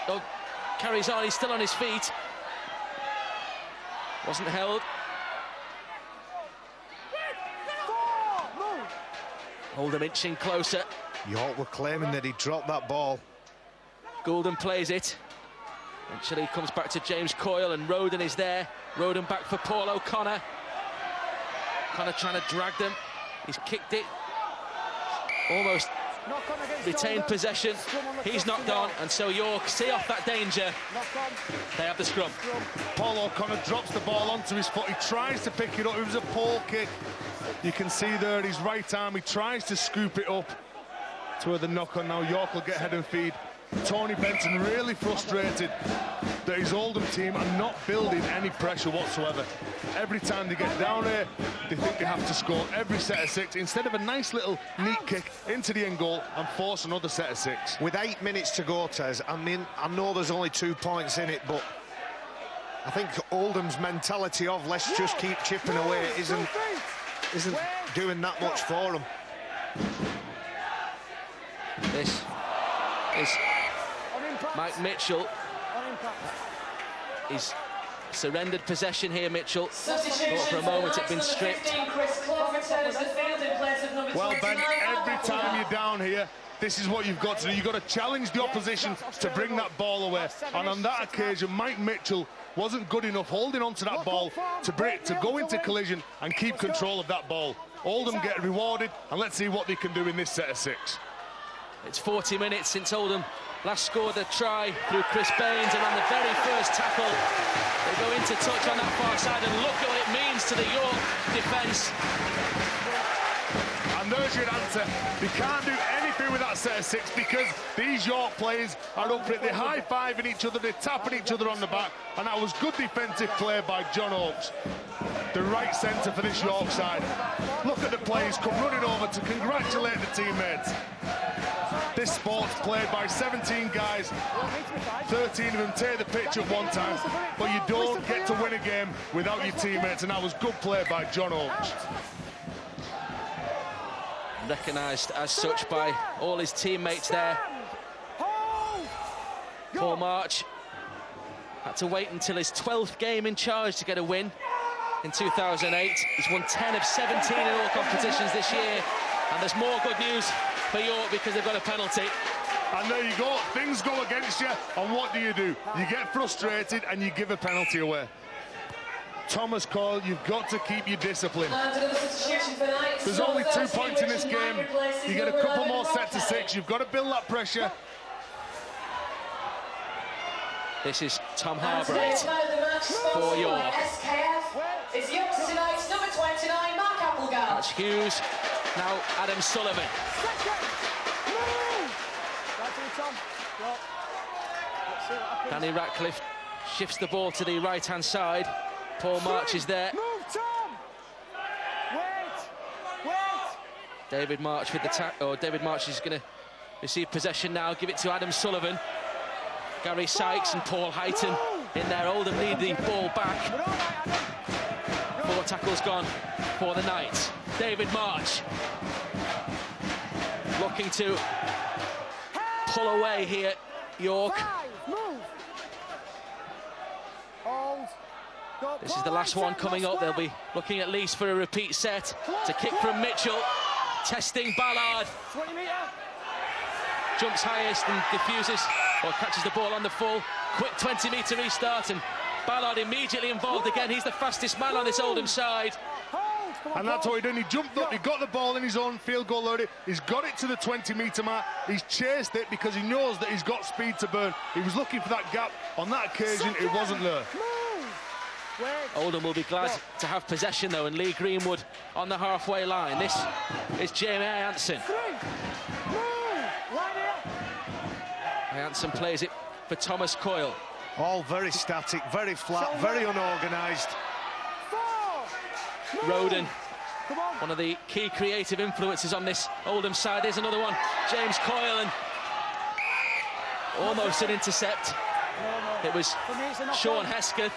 carries on, he's still on his feet. Wasn't held. Oldham inching closer. York were claiming that he dropped that ball. Goulden plays it. Eventually comes back to James Coyle, and Roden is there. Roden back for Paul O'Connor. O'Connor trying to drag them. He's kicked it. Almost retained possession. He's knocked on, and so York see off that danger. They have the scrum. Paul O'Connor drops the ball onto his foot. He tries to pick it up. It was a pole kick. You can see there his right arm. He tries to scoop it up to where the knock-on. Now York will get head and feed. Tony Benton really frustrated that his Oldham team are not building any pressure whatsoever. Every time they get down here, they think they have to score every set of 6 instead of a nice little neat kick into the end goal and force another set of 6. With 8 minutes to go, Tez, I mean, I know there's only 2 points in it, but I think Oldham's mentality of let's just keep chipping away isn't doing that much for them. This is Mike Mitchell. He's surrendered possession here, Mitchell. Thought for a moment it'd been stripped. Well, Ben, every time you're down here, this is what you've got to do. You've got to challenge the opposition to bring that ball away. And on that occasion, Mike Mitchell wasn't good enough holding on to that ball to go into collision and keep control of that ball. Oldham get rewarded, and let's see what they can do in this set of 6. It's 40 minutes since Oldham last scored a try through Chris Baines, and on the very first tackle, they go into touch on that far side, and look at what it means to the York defence. And there's your answer. They can't do anything with that set of 6 because these York players are up for it. They're high-fiving each other, they're tapping each other on the back, and that was good defensive play by John Oakes, the right centre for this York side. Look at the players come running over to congratulate the teammates. This sport's played by 17 guys, 13 of them take the pitch at one time, but you don't get to win a game without your teammates, and that was good play by John Oakes. Recognised as such by all his teammates there. Paul March had to wait until his 12th game in charge to get a win in 2008. He's won 10 of 17 in all competitions this year, and there's more good news for York because they've got a penalty. And there you go, things go against you, and what do? You get frustrated and you give a penalty away. Thomas Coyle, you've got to keep your discipline. There's only 2 points in this game. You get a couple more sets of 6. You've got to build that pressure. This is Tom Harbright for York. It's York City Knights, number 29, Mark Applegarth. That's Hughes. Now Adam Sullivan. Danny Ratcliffe shifts the ball to the right-hand side. Paul March is there. Move, Tom! Wait! David March with the David March is going to receive possession now. Give it to Adam Sullivan. Gary Sykes and Paul Heighton in there. Oldham need the ball back. 4 tackles gone for the Knights. David March looking to pull away here, York. This is the last one coming up. They'll be looking at least for a repeat set. To kick from Mitchell. Testing Ballard. 20 metre. Jumps highest and diffuses, or catches the ball on the full. Quick 20-metre restart, and Ballard immediately involved again. He's the fastest man on this Oldham side. And that's what he done. He jumped up, he got the ball in his own field goal area. He's got it to the 20-metre mark. He's chased it because he knows that he's got speed to burn. He was looking for that gap. On that occasion, it wasn't there. Oldham will be glad to have possession, though, and Lee Greenwood on the halfway line. This is Jamie Hansen. Hansen plays it for Thomas Coyle. All very static, very flat, very unorganised. Roden, one of the key creative influences on this Oldham side. There's another one, James Coyle, and almost an intercept. It was Sean Hesketh.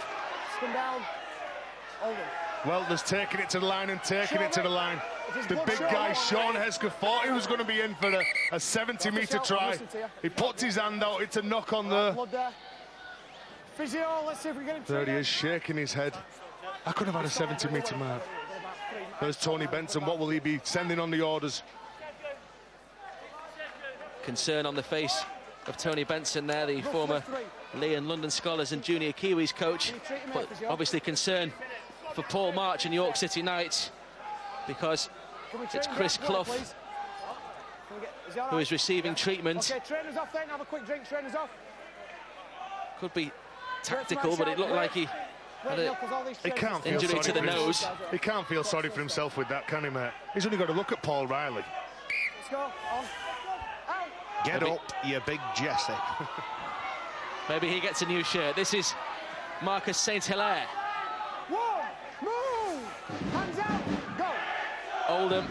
Well, there's taking it to the line and taking it to the line. The big guy, Sean Hesketh, thought he was going to be in for a 70-metre try. He puts his hand out, it's a knock on there. There he is, shaking his head. I could have had a 70-metre mark. There's Tony Benson. What will he be sending on the orders? Concern on the face of Tony Benson there, the former Lee and London Scholars and Junior Kiwis coach. But obviously concern for Paul March and York City Knights, because it's Chris Clough who is receiving treatment. Okay, trainers off then, have a quick drink, trainers off. Could be tactical, but it looked like he had an injury to the nose. He can't feel sorry for himself with that, can he, mate? He's only got to look at Paul Riley. Let's go, on. Get up, you big Jesse. Maybe he gets a new shirt. This is Marcus St. Hilaire. One, move, hands out, go. Oldham,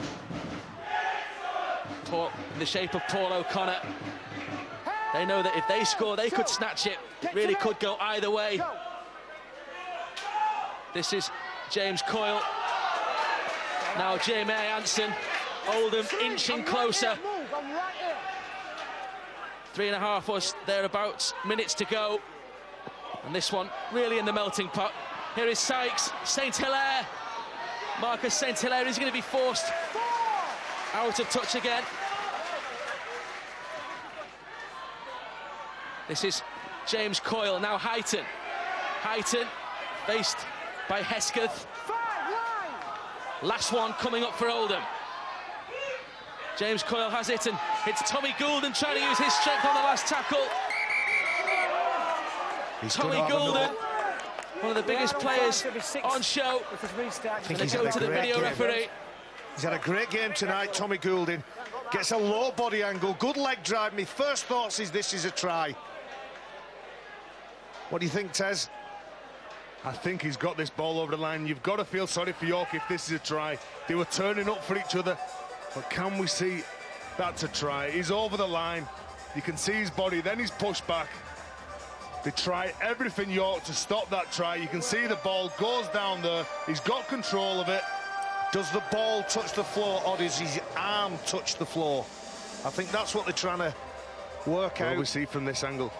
in the shape of Paul O'Connor. They know that if they score, they could snatch it. It really could go either way. This is James Coyle. Now Jamie Hansen. Oldham inching closer. 3.5 or thereabouts minutes to go. And this one really in the melting pot. Here is Sykes, St. Hilaire. Marcus St. Hilaire is going to be forced out of touch again. This is James Coyle, now Heighton. Heighton faced by Hesketh. Last one coming up for Oldham. James Coyle has it, and it's Tommy Goulden trying to use his strength on the last tackle. Tommy Goulden, one of the biggest players on show. Going to go to the video referee. He's had a great game tonight, Tommy Goulden. Gets a low body angle, good leg drive. My first thoughts is this is a try. What do you think, Tez? I think he's got this ball over the line. You've got to feel sorry for York if this is a try. They were turning up for each other. But can we see that's a try? He's over the line. You can see his body, then he's pushed back. They try everything, York, to stop that try. You can see the ball goes down there. He's got control of it. Does the ball touch the floor, or does his arm touch the floor? I think that's what they're trying to work out. We see from this angle.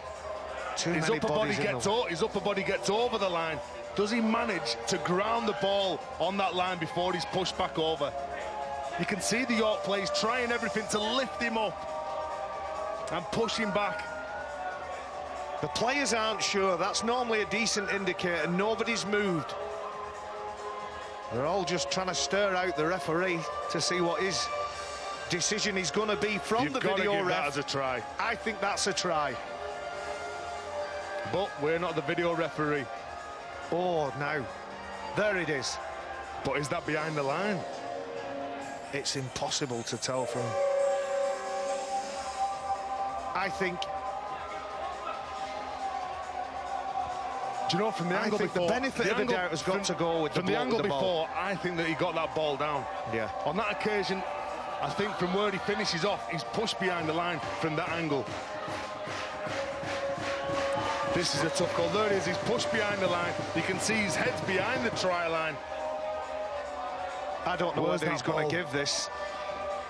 His upper body gets over the line. Does he manage to ground the ball on that line before he's pushed back over? You can see the York players trying everything to lift him up and push him back. The players aren't sure. That's normally a decent indicator. Nobody's moved. They're all just trying to stir out the referee to see what his decision is going to be from the video ref. That as a try. I think that's a try. But we're not the video referee. Oh, no. There it is. But is that behind the line? It's impossible to tell from... I think... Do you know, from the angle before... the benefit of the doubt has got to go with the block of the ball. From the angle before, I think that he got that ball down. Yeah. On that occasion, I think from where he finishes off, he's pushed behind the line from that angle. This is a tough call. There it is, he's pushed behind the line. You can see his head's behind the try line. I don't know whether he's going to give this.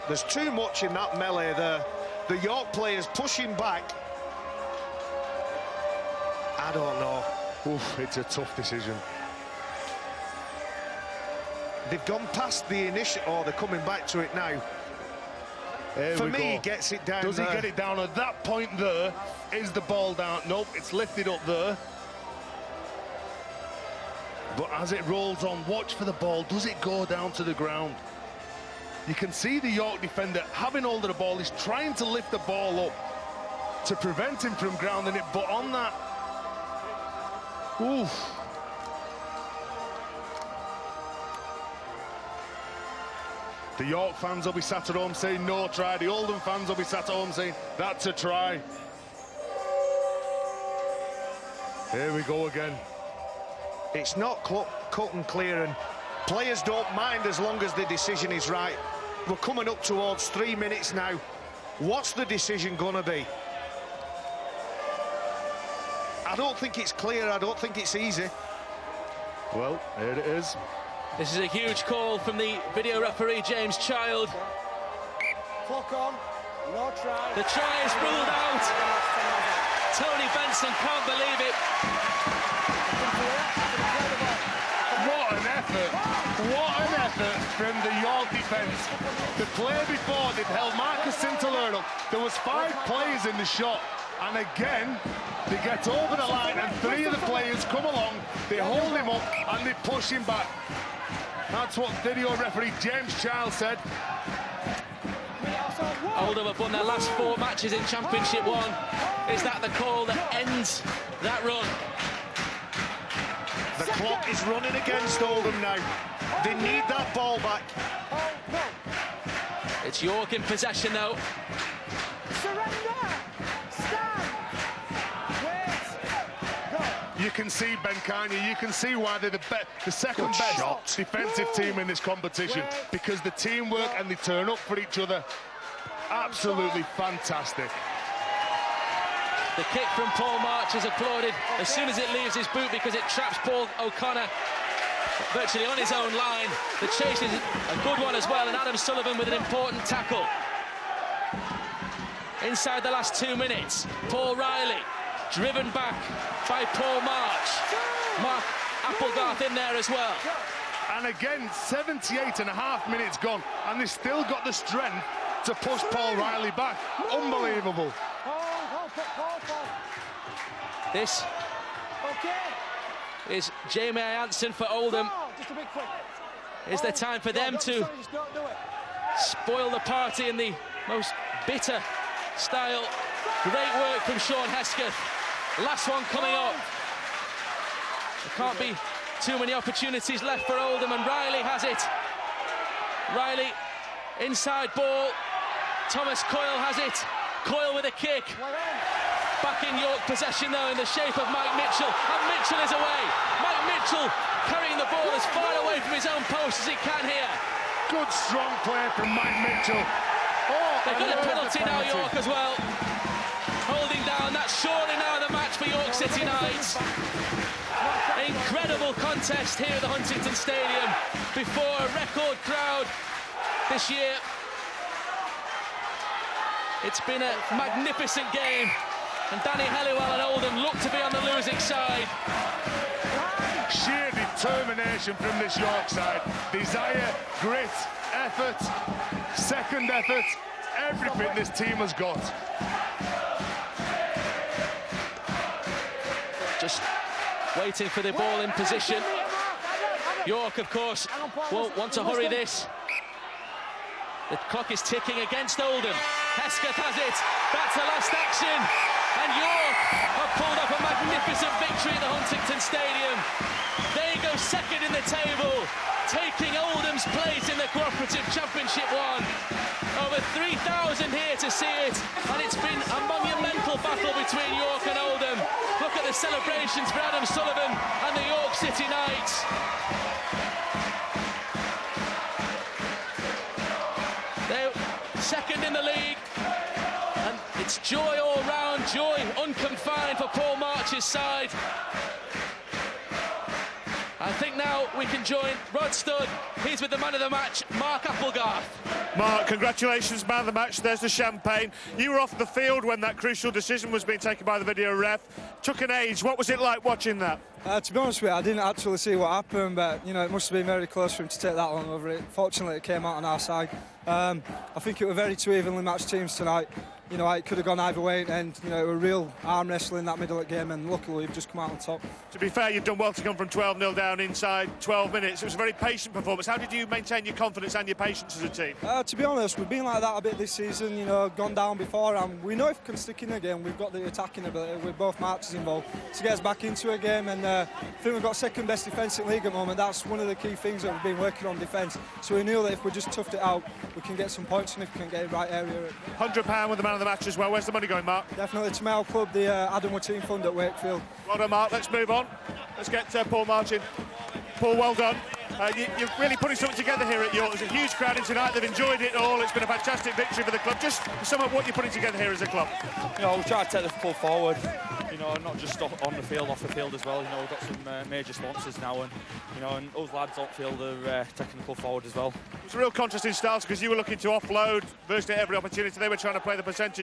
There's too much in that melee there. The York players pushing back. I don't know. Oof, it's a tough decision. They've gone past the initial, or they're coming back to it now. For me, he gets it down. Does he get it down at that point there? Is the ball down? Nope, it's lifted up there. But as it rolls on, watch for the ball. Does it go down to the ground? You can see the York defender having hold of the ball. He's trying to lift the ball up to prevent him from grounding it, but on that... Oof. The York fans will be sat at home saying no try. The Oldham fans will be sat at home saying that's a try. Here we go again. It's not cut and clear, and players don't mind as long as the decision is right. We're coming up towards 3 minutes now. What's the decision going to be? I don't think it's clear. I don't think it's easy. Well, here it is. This is a huge call from the video referee, James Child. Clock on. No try. The try is ruled out. Tony Benson can't believe it. What an effort. What an effort from the York defence. The play before, they'd held Marcus Sintelern up. There was 5 players in the shot. And again, they get over the line and 3 of the players come along, they hold him up and they push him back. That's what video referee James Child said. Oldham have won their last 4 matches in Championship 1. Is that the call that ends that run? The clock is running against Oldham now. They need that ball back. It's York in possession now. Surrender! Stand! Wait! Go! You can see Ben Kanye, you can see why they're the second best defensive team in this competition, because the teamwork and they turn up for each other. Absolutely fantastic. The kick from Paul March is applauded as soon as it leaves his boot because it traps Paul O'Connor virtually on his own line. The chase is a good one as well, and Adam Sullivan with an important tackle. Inside the last 2 minutes, Paul Riley driven back by Paul March. Mark Applegarth in there as well. And again, 78.5 minutes gone, and they've still got the strength to push Paul Riley back. Unbelievable. This is Jamie Jansen for Oldham. Is there time for them to spoil the party in the most bitter style? Great work from Sean Hesketh. Last one coming up. There can't be too many opportunities left for Oldham, and Riley has it. Riley, inside ball. Thomas Coyle has it. Coyle with a kick. Back in York possession though, in the shape of Mike Mitchell, and Mitchell is away. Mike Mitchell carrying the ball as far away from his own post as he can here. Good strong play from Mike Mitchell. They've got a penalty now, York, as well. Holding down, that's surely now the match for York City Knights. Incredible contest here at the Huntington Stadium before a record crowd this year. It's been a magnificent game, and Danny Helliwell and Oldham look to be on the losing side. Sheer determination from this York side. Desire, grit, effort, second effort, everything this team has got. Just waiting for the ball in position. York, of course, won't want to hurry this. The clock is ticking against Oldham. Hesketh has it. That's the last action. And York have pulled off a magnificent victory at the Huntington Stadium. They go second in the table, taking Oldham's place in the Cooperative Championship 1. Over 3,000 here to see it, and it's been a monumental battle between York and Oldham. Look at the celebrations for Adam Sullivan and the York City Knights. They're second in the league, and it's joy all round, joy unconfined for Paul March's side. I think now we can join Rod Studd. He's with the man of the match, Mark Applegarth. Mark, congratulations, man of the match. There's the champagne. You were off the field when that crucial decision was being taken by the video ref. Took an age. What was it like watching that? To be honest with you, I didn't actually see what happened, but, you know, it must have been very close for him to take that long over it. Fortunately, it came out on our side. I think it were very two evenly matched teams tonight. You know, it could have gone either way, and, you know, it were real arm wrestling in that middle of the game, and luckily we've just come out on top. To be fair, you've done well to come from 12-0 down inside 12 minutes. It was a very patient performance. How did you maintain your confidence and your patience as a team? To be honest, we've been like that a bit this season, you know, gone down before, and we know if we can stick in a game, we've got the attacking ability with both marches involved to get us back into a game, and I think we've got second best defence in the league at the moment. That's one of the key things that we've been working on, defence. So we knew that if we just toughed it out, we can get some points, and if we can get in the right area. £100 with the man of the match as well. Where's the money going, Mark? Definitely to my old club, the Adam Team Fund at Wakefield. Well done, Mark. Let's move on. Let's get Paul Martin. Paul, well done. You're really putting something together here at York. There's a huge crowd in tonight. They've enjoyed it all. It's been a fantastic victory for the club. Just sum up what you're putting together here as a club. You know, we try to take the club forward. You know, not just on the field, off the field as well. You know, we've got some major sponsors now, and you know, and those lads on field are taking the club forward as well. It was a real contrast in styles because you were looking to offload virtually every opportunity. They were trying to play the percentage.